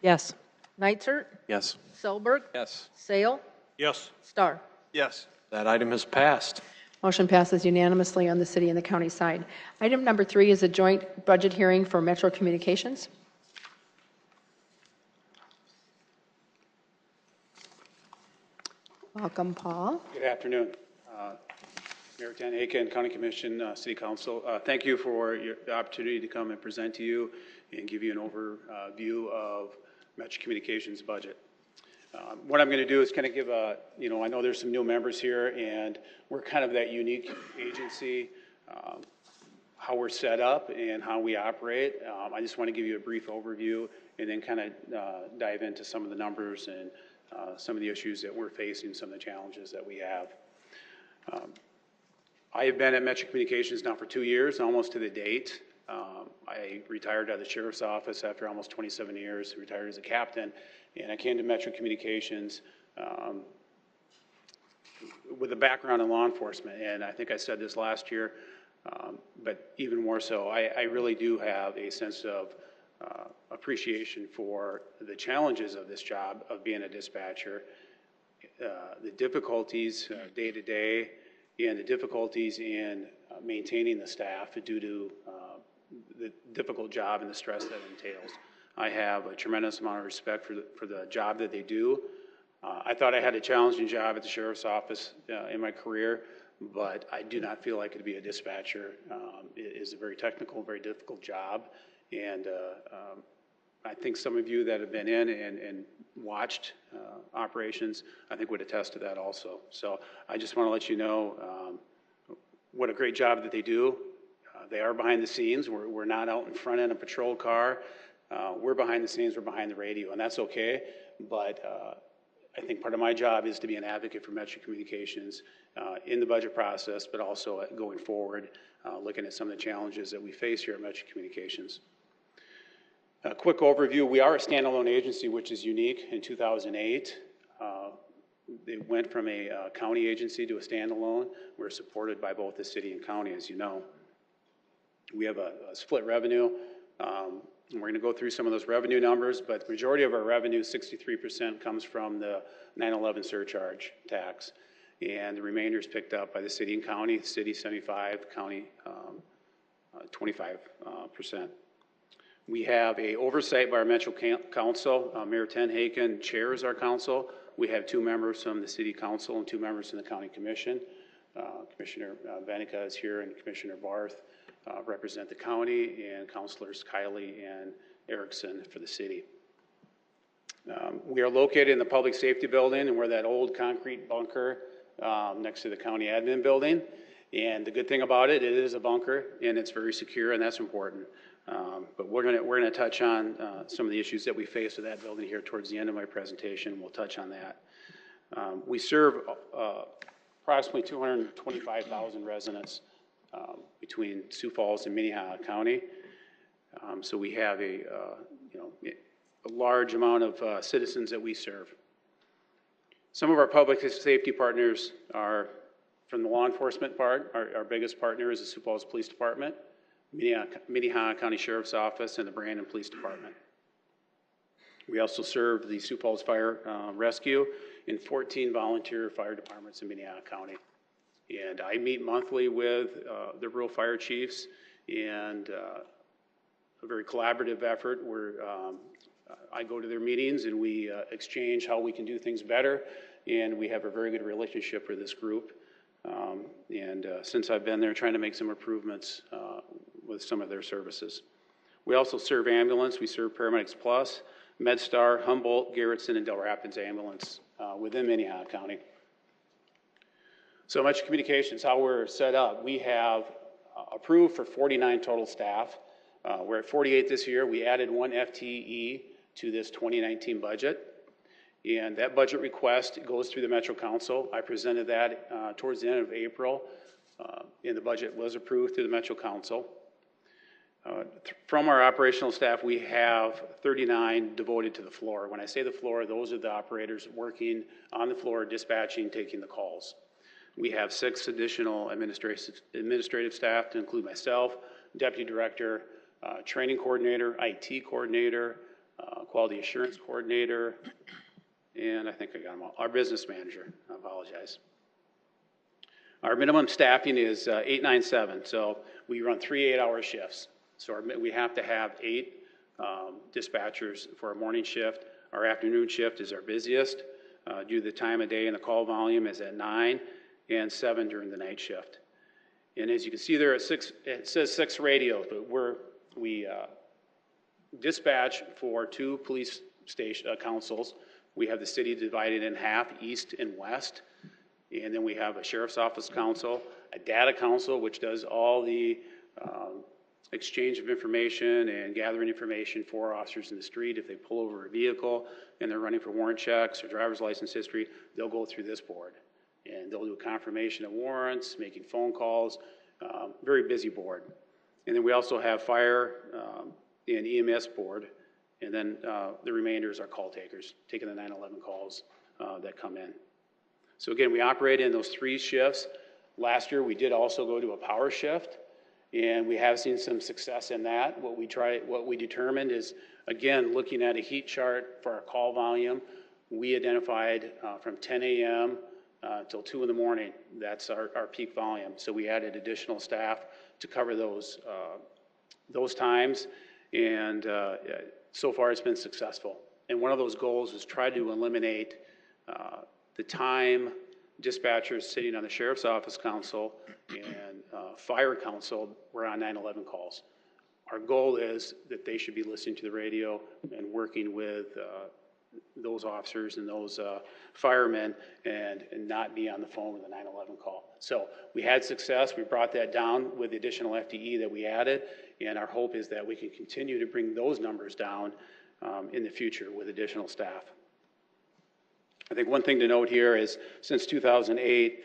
Yes. Nitzert, Yes. Selberg, Yes. Sale, Yes. Starr. Yes. That item has passed. Motion passes unanimously on the city and the county side. Item number 3 is a joint budget hearing for Metro Communications. Welcome, Paul. Good afternoon. Mayor Tan Aiken, County Commission, City Council. Thank you for the opportunity to come and present to you and give you an overview of Metro Communications budget. What I'm going to do is kind of give a, I know there's some new members here, and we're kind of that unique agency, how we're set up and how we operate. I just want to give you a brief overview and then kind of dive into some of the numbers and some of the issues that we're facing, some of the challenges that we have. I have been at Metro Communications now for 2 years, almost to the date. I retired out of the Sheriff's Office after almost 27 years, retired as a captain, and I came to Metro Communications with a background in law enforcement, and I think I said this last year, but even more so, I really do have a sense of appreciation for the challenges of this job of being a dispatcher, the difficulties day to day, and the difficulties in maintaining the staff due to the difficult job and the stress that entails. I have a tremendous amount of respect for the job that they do. I thought I had a challenging job at the Sheriff's Office in my career, but I do not feel like to be a dispatcher. It is a very technical, very difficult job, and I think some of you that have been in and watched operations, I think would attest to that also. So I just want to let you know what a great job that they do. They are behind the scenes. We're not out in front in a patrol car. We're behind the scenes. We're behind the radio, and that's okay. But I think part of my job is to be an advocate for Metro Communications in the budget process, but also going forward, looking at some of the challenges that we face here at Metro Communications. A quick overview, we are a standalone agency, which is unique. In 2008, they went from a county agency to a standalone. We're supported by both the city and county, as you know. We have a split revenue. And we're going to go through some of those revenue numbers, but the majority of our revenue, 63%, comes from the 9/11 surcharge tax. And the remainder is picked up by the city and county, city 75, county 25%. We have a oversight by our Metro Council. Mayor Tenhaken chairs our council. We have 2 members from the city council and 2 members from the county commission. Commissioner Benica is here and Commissioner Barth represent the county, and councilors Kiley and Erickson for the city. We are located in the public safety building, and we're that old concrete bunker next to the county admin building. And the good thing about it, it is a bunker and it's very secure, and that's important. But we're gonna touch on some of the issues that we face with that building here towards the end of my presentation. We'll touch on that. We serve approximately 225,000 residents between Sioux Falls and Minnehaha County. So we have a large amount of citizens that we serve. Some of our public safety partners are from the law enforcement part. Our biggest partner is the Sioux Falls Police Department, Minnehaha County Sheriff's Office, and the Brandon Police Department. We also serve the Sioux Falls Fire Rescue and 14 volunteer fire departments in Minnehaha County. And I meet monthly with the rural fire chiefs, and a very collaborative effort where I go to their meetings and we exchange how we can do things better, and we have a very good relationship with this group. Since I've been there, trying to make some improvements with some of their services. We also serve ambulance. We serve Paramedics Plus, MedStar, Humboldt, Garrettson, and Del Rapids ambulance within Minnehaha County. So much communications, how we're set up. We have approved for 49 total staff. We're at 48 this year. We added 1 FTE to this 2019 budget. And that budget request goes through the Metro Council. I presented that towards the end of April, and the budget was approved through the Metro Council. From our operational staff, we have 39 devoted to the floor. When I say the floor, those are the operators working on the floor, dispatching, taking the calls. We have 6 additional administrative staff to include myself, deputy director, training coordinator, IT coordinator, quality assurance coordinator, and I think I got them all. Our business manager, I apologize. Our minimum staffing is 897, so we run 3 8-hour shifts. So we have to have 8 dispatchers for our morning shift. Our afternoon shift is our busiest due to the time of day, and the call volume is at 9 and 7 during the night shift. And as you can see there at 6, it says 6 radios, but we dispatch for 2 police station councils. We have the city divided in half, east and west. And then we have a sheriff's office council, a data council, which does all the exchange of information and gathering information for officers in the street. If they pull over a vehicle and they're running for warrant checks or driver's license history, they'll go through this board. And they'll do a confirmation of warrants, making phone calls, very busy board. And then we also have fire and EMS board. And then the remainder is our call takers, taking the 9/11 calls that come in. So again, we operate in those 3 shifts. Last year, we did also go to a power shift, and we have seen some success in that. What we determined is, again, looking at a heat chart for our call volume, we identified from 10 a.m. Till 2 in the morning. That's our peak volume. So we added additional staff to cover those times, and so far it's been successful. And one of those goals is try to eliminate the time dispatchers sitting on the Sheriff's Office Council and Fire Council were on 9/11 calls. Our goal is that they should be listening to the radio and working with those officers and those firemen and not be on the phone with the 9/11 call. So we had success. We brought that down with the additional FTE that we added, and our hope is that we can continue to bring those numbers down in the future with additional staff. I think one thing to note here is since 2008,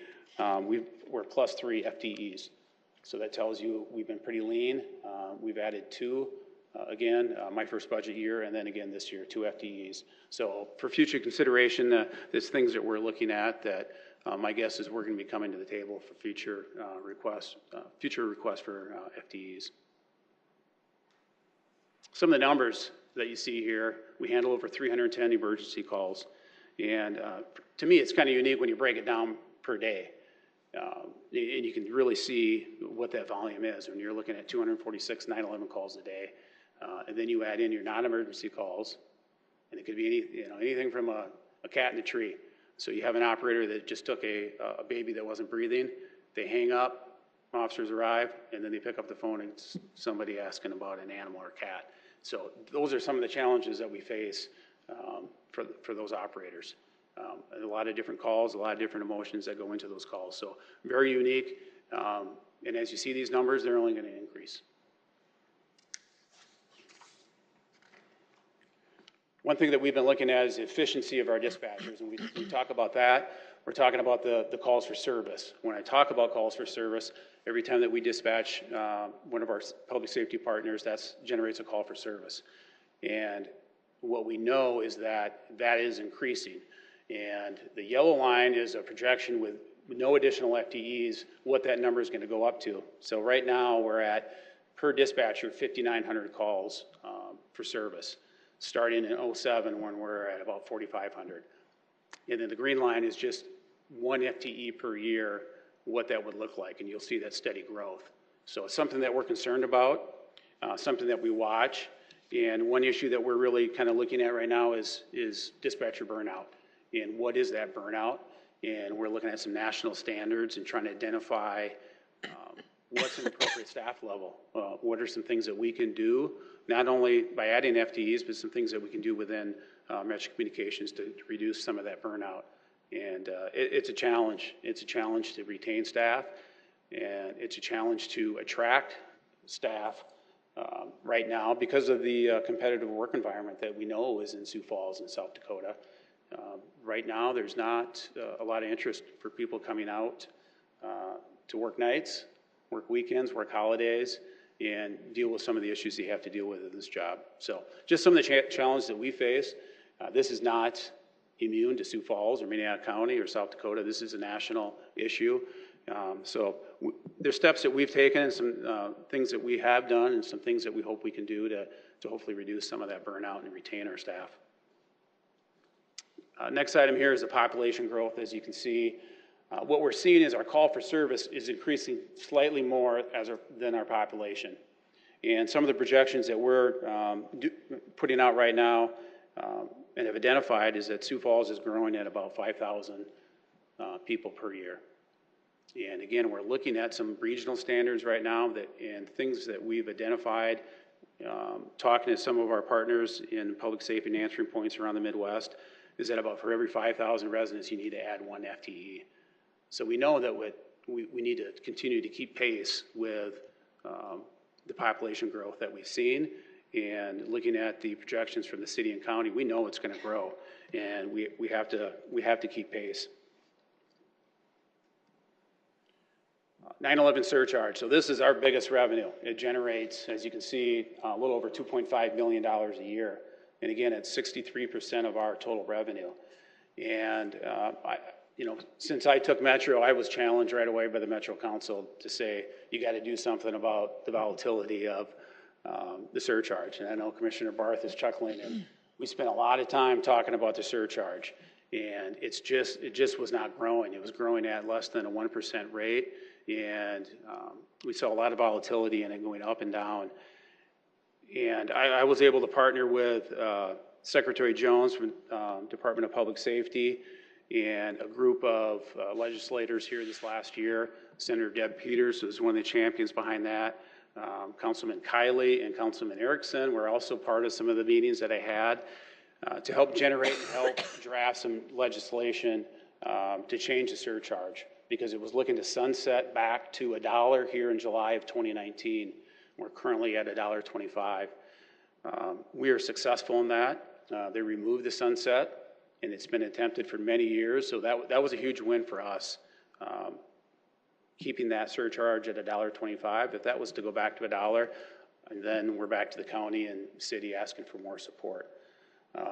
we're plus 3 FTEs. So that tells you we've been pretty lean. We've added 2, again, my first budget year, and then again this year, 2 FTEs. So for future consideration, there's things that we're looking at that my guess is we're going to be coming to the table for future requests for FTEs. Some of the numbers that you see here, we handle over 310 emergency calls. And to me, it's kind of unique when you break it down per day. And you can really see what that volume is when you're looking at 246 911 calls a day. And then you add in your non-emergency calls, and it could be anything from a cat in a tree. So you have an operator that just took a baby that wasn't breathing, they hang up, officers arrive, and then they pick up the phone and it's somebody asking about an animal or cat. So those are some of the challenges that we face for those operators. A lot of different calls, a lot of different emotions that go into those calls. So very unique, and as you see these numbers, they're only going to increase. One thing that we've been looking at is the efficiency of our dispatchers, and we talk about that. We're talking about the calls for service. When I talk about calls for service, every time that we dispatch one of our public safety partners, that generates a call for service. And what we know is that is increasing. And the yellow line is a projection with no additional FTEs, what that number is going to go up to. So right now we're at, per dispatcher, 5,900 calls for service, starting in 07 when we're at about 4,500. And then the green line is just 1 FTE per year, what that would look like, and you'll see that steady growth. So it's something that we're concerned about, something that we watch, and one issue that we're really kind of looking at right now is dispatcher burnout. And what is that burnout? And we're looking at some national standards and trying to identify what's an appropriate staff level. What are some things that we can do, not only by adding FTEs, but some things that we can do within Metro Communications to reduce some of that burnout. And it's a challenge. It's a challenge to retain staff, and it's a challenge to attract staff right now because of the competitive work environment that we know is in Sioux Falls and South Dakota. Right now, there's not a lot of interest for people coming out to work nights, work weekends, work holidays, and deal with some of the issues you have to deal with in this job. So just some of the challenges that we face. This is not immune to Sioux Falls or Minnehaha County or South Dakota. This is a national issue. So there's steps that we've taken and some things that we have done and some things that we hope we can do to hopefully reduce some of that burnout and retain our staff. Next item here is the population growth. As you can see, what we're seeing is our call for service is increasing slightly more than our population. And some of the projections that we're putting out right now and have identified is that Sioux Falls is growing at about 5,000 people per year. And again, we're looking at some regional standards right now and things that we've identified, talking to some of our partners in public safety and answering points around the Midwest, is that about for every 5,000 residents, you need to add 1 FTE. So we know that we need to continue to keep pace with the population growth that we've seen, and looking at the projections from the city and county, we know it's going to grow, and we have to keep pace. 9/11 surcharge. So this is our biggest revenue. It generates, as you can see, a little over $2.5 million a year. And again, it's 63% of our total revenue. And since I took Metro, I was challenged right away by the Metro Council to say, you got to do something about the volatility of the surcharge. And I know Commissioner Barth is chuckling, and we spent a lot of time talking about the surcharge. And it just was not growing. It was growing at less than a 1% rate. And we saw a lot of volatility in it going up and down. And I was able to partner with Secretary Jones from Department of Public Safety and a group of legislators here this last year. Senator Deb Peters was one of the champions behind that. Councilman Kiley and Councilman Erickson were also part of some of the meetings that I had to help generate and help draft some legislation to change the surcharge, because it was looking to sunset back to $1 here in July of 2019. We're currently at $1.25. We are successful in that. They removed the sunset, and it's been attempted for many years, so that was a huge win for us. Keeping that surcharge at $1.25, if that was to go back to $1, and then we're back to the county and city asking for more support.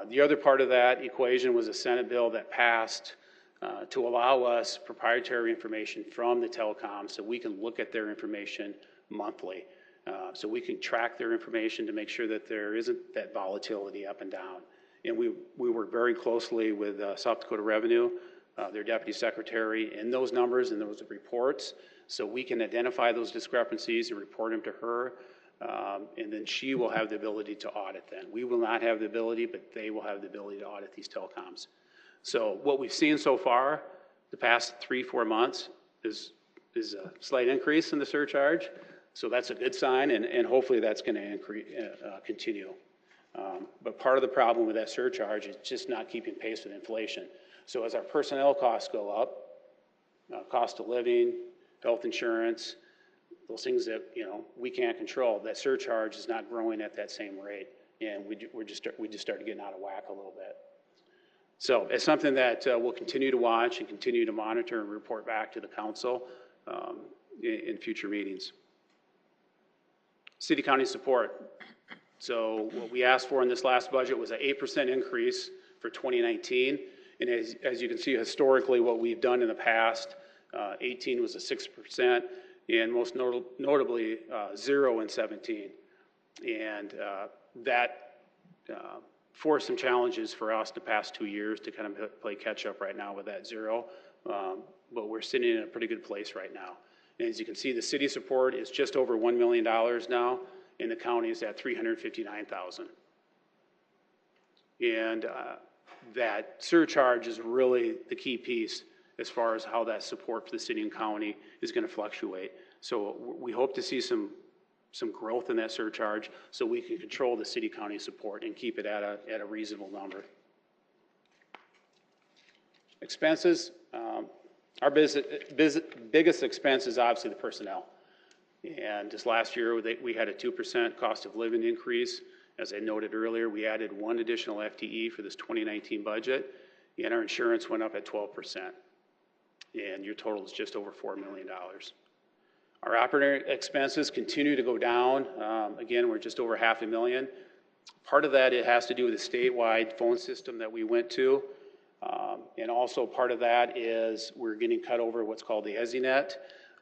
The other part of that equation was a Senate bill that passed to allow us proprietary information from the telecom so we can look at their information monthly. So we can track their information to make sure that there isn't that volatility up and down. And we work very closely with South Dakota Revenue, their deputy secretary, in those numbers and those reports, so we can identify those discrepancies and report them to her, and then she will have the ability to audit them. We will not have the ability, but they will have the ability to audit these telecoms. So what we've seen so far, the past 3-4 months, is a slight increase in the surcharge. So that's a good sign, and hopefully that's going to continue. But part of the problem with that surcharge is just not keeping pace with inflation. So as our personnel costs go up, cost of living, health insurance, those things that we can't control, that surcharge is not growing at that same rate, and we just started getting out of whack a little bit. So it's something that we'll continue to watch and continue to monitor and report back to the council in future meetings. City-county support. So what we asked for in this last budget was an 8% increase for 2019. And as you can see historically what we've done in the past, 18 was a 6%, and most notably 0 in 17. And that forced some challenges for us the past 2 years to kind of play catch up right now with that 0. But we're sitting in a pretty good place right now. And as you can see, the city support is just over $1 million now, and the county is at $359,000. And that surcharge is really the key piece as far as how that support for the city and county is going to fluctuate. So we hope to see some growth in that surcharge so we can control the city-county support and keep it at a reasonable number. Expenses. Our biggest expense is obviously the personnel. And this last year, we had a 2% cost of living increase. As I noted earlier, we added 1 additional FTE for this 2019 budget, and our insurance went up at 12%. And your total is just over $4 million. Our operating expenses continue to go down. Again, we're just over $500,000. Part of that, it has to do with the statewide phone system that we went to. And also part of that is we're getting cut over what's called the EZNet,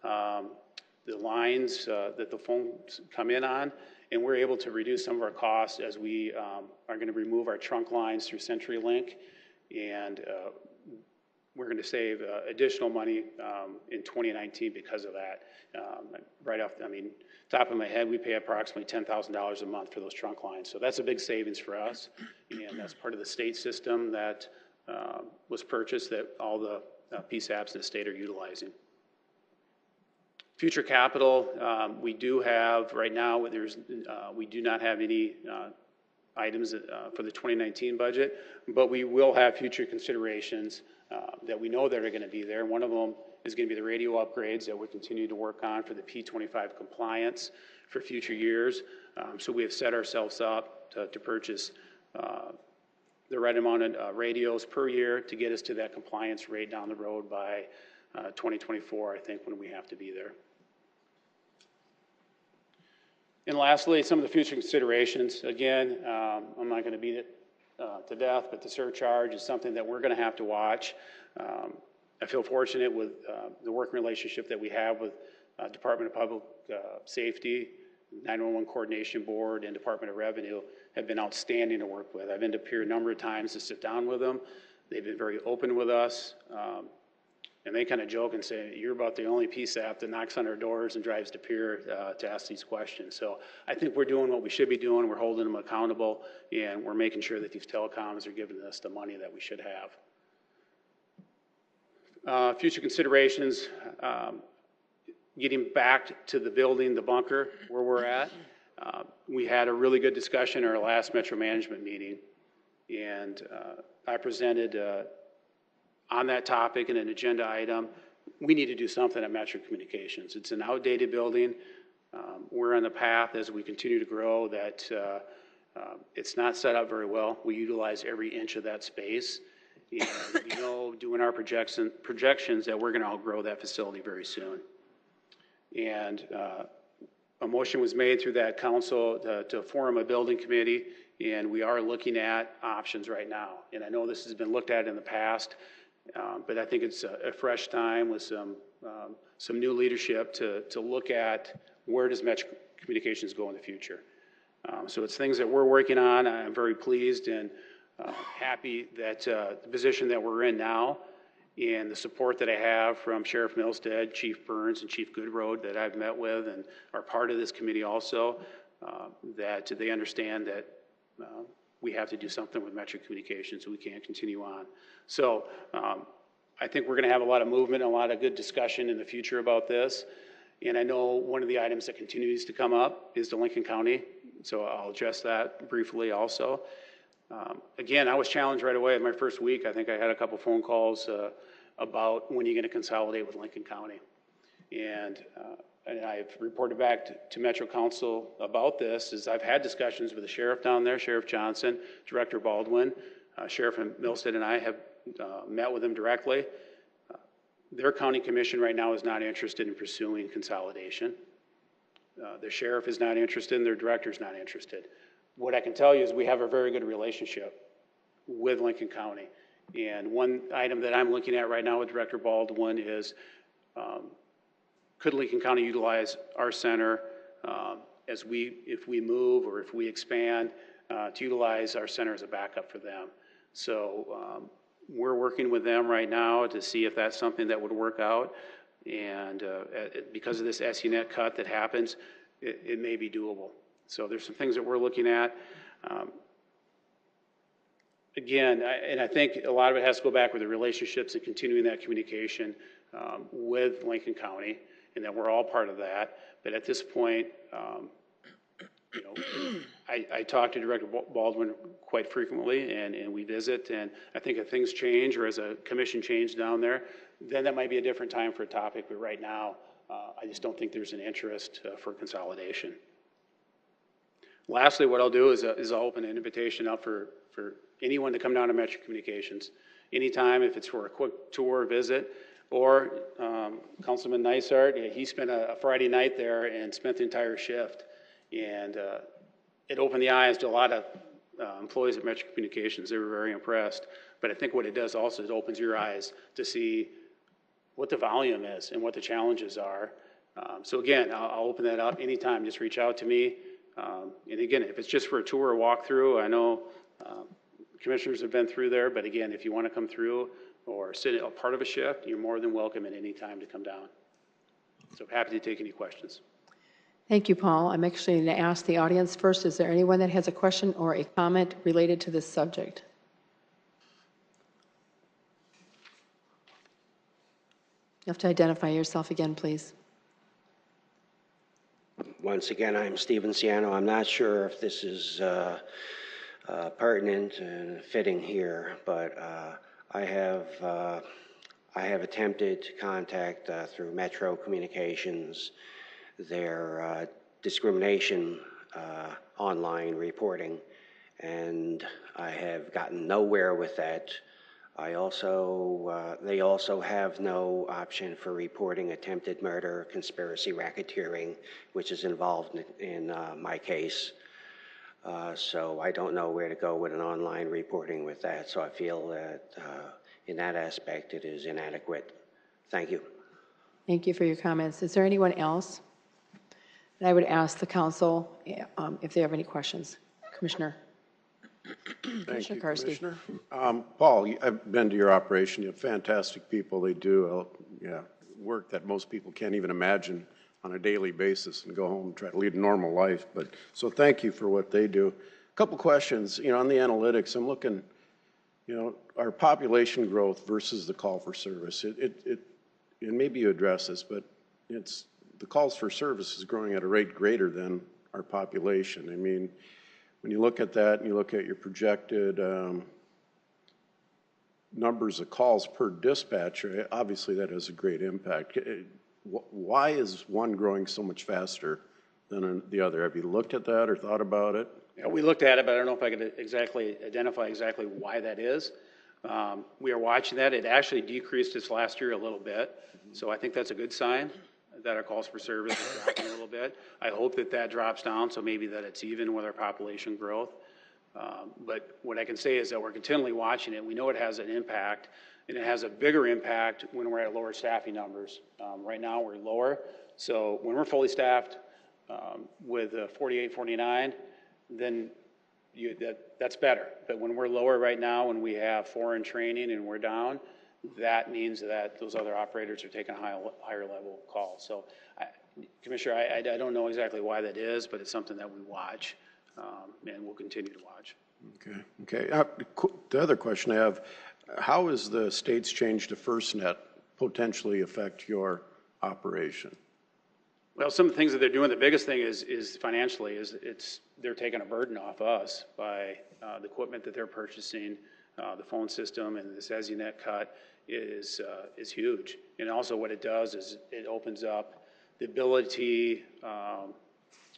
the lines that the phones come in on, and we're able to reduce some of our costs as we are going to remove our trunk lines through CenturyLink, and we're going to save additional money in 2019 because of that. Top of my head, we pay approximately $10,000 a month for those trunk lines, so that's a big savings for us, and that's part of the state system that was purchased that all the PSAPs in the state are utilizing. Future capital, we do have right now. We do not have any items for the 2019 budget, but we will have future considerations that we know that are going to be there. One of them is going to be the radio upgrades that we'll continue to work on for the P25 compliance for future years. So we have set ourselves up to purchase the right amount of radios per year to get us to that compliance rate down the road by 2024, I think, when we have to be there. And lastly, some of the future considerations. Again, I'm not going to beat it to death, but the surcharge is something that we're going to have to watch. I feel fortunate with the working relationship that we have with Department of Public Safety, 911 Coordination Board, and Department of Revenue have been outstanding to work with. I've ended up here a number of times to sit down with them. They've been very open with us. And they kind of joke and say, you're about the only PSAP that knocks on our doors and drives to Pier to ask these questions. So I think we're doing what we should be doing. We're holding them accountable, and we're making sure that these telecoms are giving us the money that we should have. Future considerations, getting back to the building, the bunker, where we're at. We had a really good discussion at our last Metro Management meeting, and I presented on that topic in an agenda item. We need to do something at Metro Communications. It's an outdated building. We're on the path as we continue to grow that it's not set up very well. We utilize every inch of that space. And we know doing our projections that we're going to outgrow that facility very soon. And a motion was made through that council to form a building committee, and we are looking at options right now. And I know this has been looked at in the past, but I think it's a fresh time with some new leadership to look at where does Metro communications go in the future. So it's things that we're working on. I'm very pleased and happy that the position that we're in now and the support that I have from Sheriff Milstead, Chief Burns, and Chief Goodroad that I've met with and are part of this committee also, that they understand that we have to do something with Metro Communications so we can't continue on. So I think we're going to have a lot of movement and a lot of good discussion in the future about this. And I know one of the items that continues to come up is the Lincoln County, so I'll address that briefly also. Again, I was challenged right away in my first week. I think I had a couple phone calls about when you're going to consolidate with Lincoln County. And I've reported back to Metro Council about this, is I've had discussions with the sheriff down there, Sheriff Johnson, Director Baldwin, Sheriff Milstead and I have met with them directly. Their county commission right now is not interested in pursuing consolidation. The sheriff is not interested and their director is not interested. What I can tell you is we have a very good relationship with Lincoln County. And one item that I'm looking at right now with Director Baldwin is could Lincoln County utilize our center if we move or if we expand to utilize our center as a backup for them. So we're working with them right now to see if that's something that would work out. And because of this SUNet cut that happens, it may be doable. So there's some things that we're looking at. Again, and I think a lot of it has to go back with the relationships and continuing that communication with Lincoln County, and that we're all part of that. But at this point, you know, I talk to Director Baldwin quite frequently, and we visit, and I think if things change or as a commission change down there, then that might be a different time for a topic, but right now, I just don't think there's an interest for consolidation. Lastly, what I'll do is I'll open an invitation up for anyone to come down to Metro Communications. Anytime, if it's for a quick tour visit, or Councilman Neisart, he spent a Friday night there and spent the entire shift. And it opened the eyes to a lot of employees at Metro Communications. They were very impressed. But I think what it does also is it opens your eyes to see what the volume is and what the challenges are. So again, I'll open that up anytime. Just reach out to me. And again, if it's just for a tour or walkthrough, I know commissioners have been through there. But again, if you want to come through or sit a part of a shift, you're more than welcome at any time to come down. So happy to take any questions. Thank you, Paul. I'm actually going to ask the audience first, is there anyone that has a question or a comment related to this subject? You have to identify yourself again, please. Once again, I'm Stephen Siano. I'm not sure if this is pertinent and fitting here, but I have attempted to contact through Metro Communications their discrimination online reporting, and I have gotten nowhere with that. I also, they also have no option for reporting attempted murder, conspiracy, racketeering, which is involved in my case. So I don't know where to go with an online reporting with that. So I feel that in that aspect it is inadequate. Thank you. Thank you for your comments. Is there anyone else? And I would ask the council if they have any questions. Commissioner. Thank you, Karski. Commissioner. Paul, I've been to your operation. You have fantastic people. They do work that most people can't even imagine on a daily basis and go home and try to lead a normal life. But so thank you for what they do. A couple questions. You know, on the analytics, I'm looking, you know, our population growth versus the call for service. And maybe you address this, but it's the calls for service is growing at a rate greater than our population. I mean, when you look at that and you look at your projected numbers of calls per dispatcher, obviously that has a great impact. Why is one growing so much faster than the other? Have you looked at that or thought about it? Yeah, we looked at it, but I don't know if I could identify exactly why that is. We are watching that. It actually decreased this last year a little bit. So I think that's a good sign that our calls for service is dropping a little bit. I hope that that drops down, so maybe that it's even with our population growth. But what I can say is that we're continually watching it. We know it has an impact, and it has a bigger impact when we're at lower staffing numbers. Right now we're lower, so when we're fully staffed, with 48, 49, then that's better. But when we're lower right now, when we have foreign training and we're down, that means that those other operators are taking a higher level call. So, Commissioner, I don't know exactly why that is, but it's something that we watch, and we'll continue to watch. Okay. The other question I have, how is the state's change to FirstNet potentially affect your operation? Well, some of the things that they're doing, the biggest thing is financially, they're taking a burden off us by the equipment that they're purchasing, the phone system, and this EZUNet cut is huge. And also what it does is it opens up the ability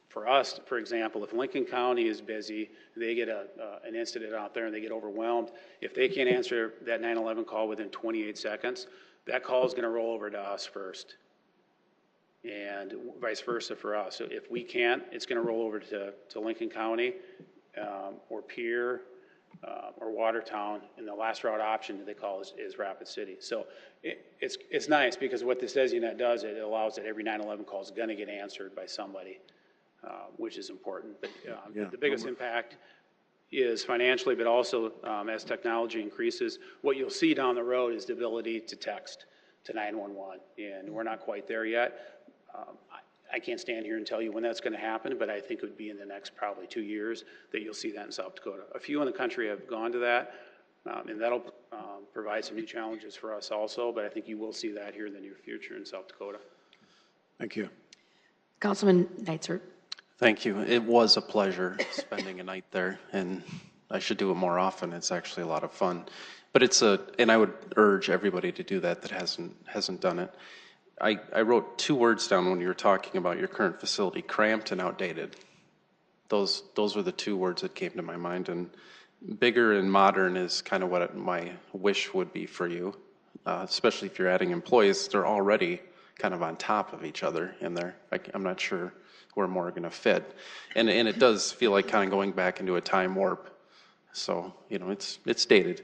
for us, for example, if Lincoln County is busy, they get an incident out there and they get overwhelmed. If they can't answer that 911 call within 28 seconds, that call is going to roll over to us first. And vice versa for us. So if we can't, it's going to roll over to Lincoln County or Pierre or Watertown, and the last route option that they call is Rapid City. So it's nice because what this EZUNet does, it allows that every 911 call is going to get answered by somebody, which is important. But the biggest impact is financially, but also as technology increases, what you'll see down the road is the ability to text to 911, and we're not quite there yet. I can't stand here and tell you when that's going to happen, but I think it would be in the next probably 2 years that you'll see that in South Dakota. A few in the country have gone to that, and that'll provide some new challenges for us also, but I think you will see that here in the near future in South Dakota. Thank you. Councilman Neitzer. Thank you. It was a pleasure spending a night there, and I should do it more often. It's actually a lot of fun. But and I would urge everybody to do that hasn't done it. I wrote 2 words down when you were talking about your current facility: cramped and outdated. Those were the 2 words that came to my mind. And bigger and modern is kind of what my wish would be for you, especially if you're adding employees. They're already kind of on top of each other in there. I'm not sure where more are going to fit. And it does feel like kind of going back into a time warp. So, it's dated.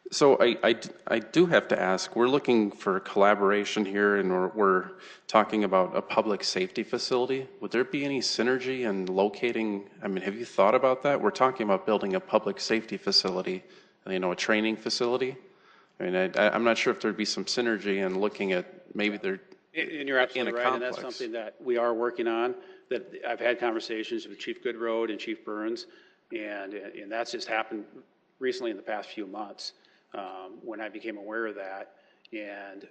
So I do have to ask, we're looking for collaboration here, and we're talking about a public safety facility. Would there be any synergy in locating, have you thought about that? We're talking about building a public safety facility, a training facility. I'm not sure if there'd be some synergy in looking at maybe they're and you're absolutely right, and that's something that we are working on, that I've had conversations with Chief Goodroad and Chief Burns, and that's just happened recently in the past few months. When I became aware of that, and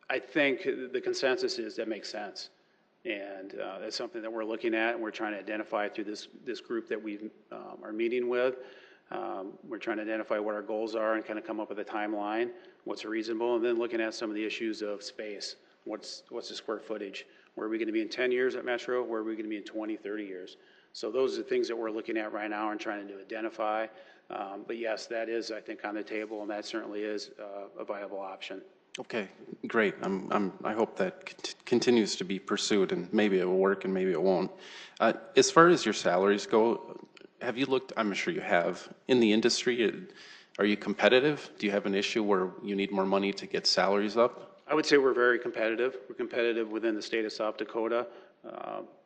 I think the consensus is that makes sense, and that's something that we're looking at, and we're trying to identify through this group that we are meeting with. We're trying to identify what our goals are and kind of come up with a timeline, what's reasonable, and then looking at some of the issues of space. What's the square footage? Where are we going to be in 10 years at Metro? Where are we going to be in 20, 30 years? So those are the things that we're looking at right now and trying to identify. But yes, that is, I think, on the table, and that certainly is a viable option. Okay, great. I hope that continues to be pursued, and maybe it will work and maybe it won't. As far as your salaries go, have you looked, I'm sure you have, in the industry, are you competitive? Do you have an issue where you need more money to get salaries up? I would say we're very competitive. We're competitive within the state of South Dakota.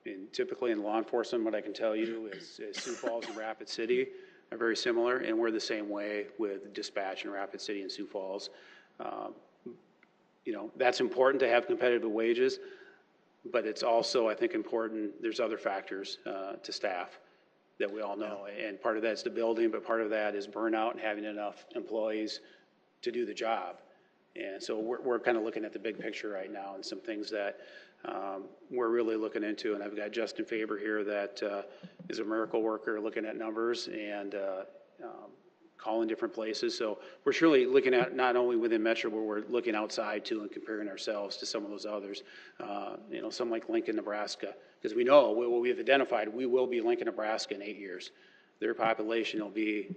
And typically in law enforcement, what I can tell you is Sioux Falls and Rapid City are very similar, and we're the same way with dispatch in Rapid City and Sioux Falls. That's important to have competitive wages, but it's also, I think, important, there's other factors to staff that we all know, and part of that's the building, but part of that is burnout and having enough employees to do the job. And so we're kind of looking at the big picture right now and some things that we're really looking into. And I've got Justin Faber here that is a miracle worker looking at numbers and calling different places. So we're surely looking at not only within Metro, but we're looking outside too and comparing ourselves to some of those others. Some like Lincoln, Nebraska, because we know what we have identified, we will be Lincoln, Nebraska in 8 years. Their population will be,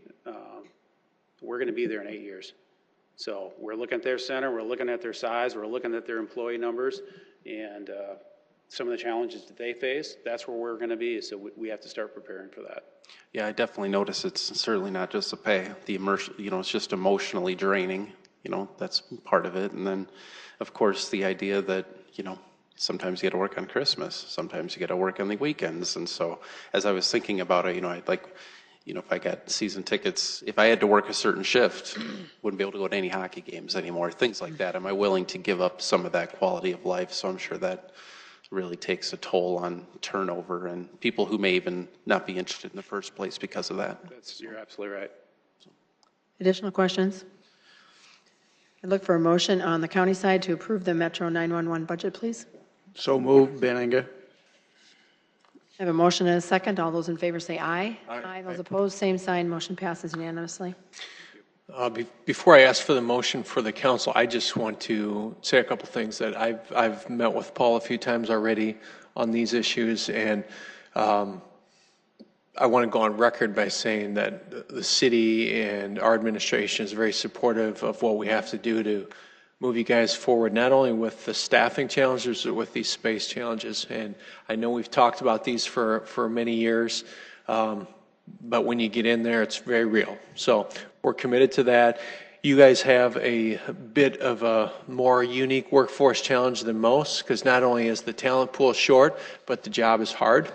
we're going to be there in 8 years. So we're looking at their center, we're looking at their size, we're looking at their employee numbers, and some of the challenges that they face, that's where we're going to be. So we have to start preparing for that. Yeah, I definitely notice it's certainly not just the pay. The immersion, it's just emotionally draining. That's part of it. And then, of course, the idea that, sometimes you got to work on Christmas, sometimes you got to work on the weekends. And so as I was thinking about it, I'd like, if I got season tickets, if I had to work a certain shift, wouldn't be able to go to any hockey games anymore, things like that. Am I willing to give up some of that quality of life? So I'm sure that really takes a toll on turnover and people who may even not be interested in the first place because of that. You're absolutely right. Additional questions? I look for a motion on the county side to approve the Metro 911 budget, please. So moved, Benninger. I have a motion and a second. All those in favor say aye. Aye. Those opposed, same sign. Motion passes unanimously. Before I ask for the motion for the council, I just want to say a couple things that I've met with Paul a few times already on these issues, and I want to go on record by saying that the city and our administration is very supportive of what we have to do to move you guys forward, not only with the staffing challenges, but with these space challenges. And I know we've talked about these for many years, but when you get in there, it's very real. So we're committed to that. You guys have a bit of a more unique workforce challenge than most, because not only is the talent pool short, but the job is hard.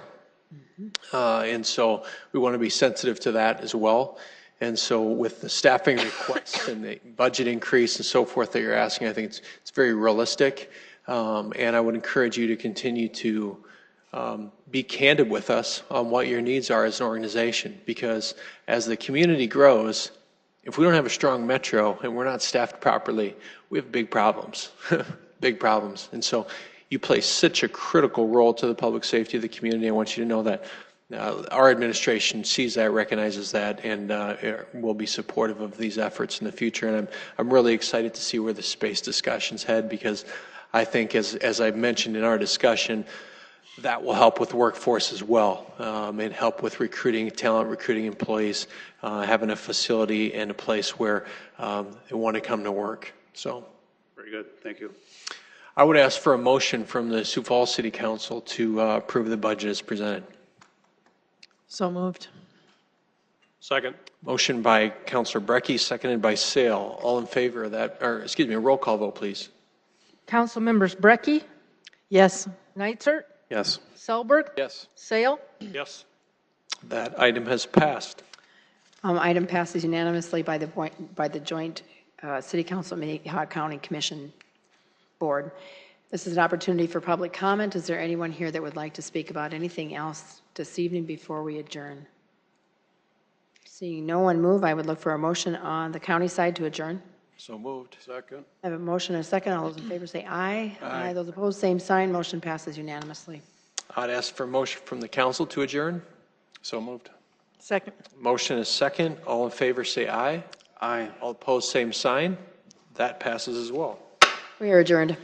And so we want to be sensitive to that as well. And so with the staffing requests and the budget increase and so forth that you're asking, I think it's very realistic. And I would encourage you to continue to be candid with us on what your needs are as an organization, because as the community grows, if we don't have a strong metro and we're not staffed properly, we have big problems, big problems. And so you play such a critical role to the public safety of the community. I want you to know that our administration sees that, recognizes that, and will be supportive of these efforts in the future. And I'm really excited to see where the space discussions head, because I think, as I've mentioned in our discussion, that will help with workforce as well, and help with recruiting talent, recruiting employees, having a facility and a place where they want to come to work. So, Very good. Thank you. I would ask for a motion from the Sioux Falls City Council to approve the budget as presented. So moved. Second. Motion by Councilor Brecky, seconded by Sale. All in favor of that, or excuse me, a roll call vote, please. Council members Brecky, Yes. Neitzer, Yes. Selberg, Yes. Sale. Yes. That item has passed. Item passes unanimously by the joint City Council Minnehaha County Commission Board. This is an opportunity for public comment. Is there anyone here that would like to speak about anything else this evening before we adjourn? Seeing no one move, I would look for a motion on the county side to adjourn. So moved. Second. I have a motion and a second. All those in favor say aye. Aye. Those opposed, same sign. Motion passes unanimously. I'd ask for a motion from the council to adjourn. So moved. Second. Motion is second. All in favor say aye. Aye. All opposed, same sign. That passes as well. We are adjourned.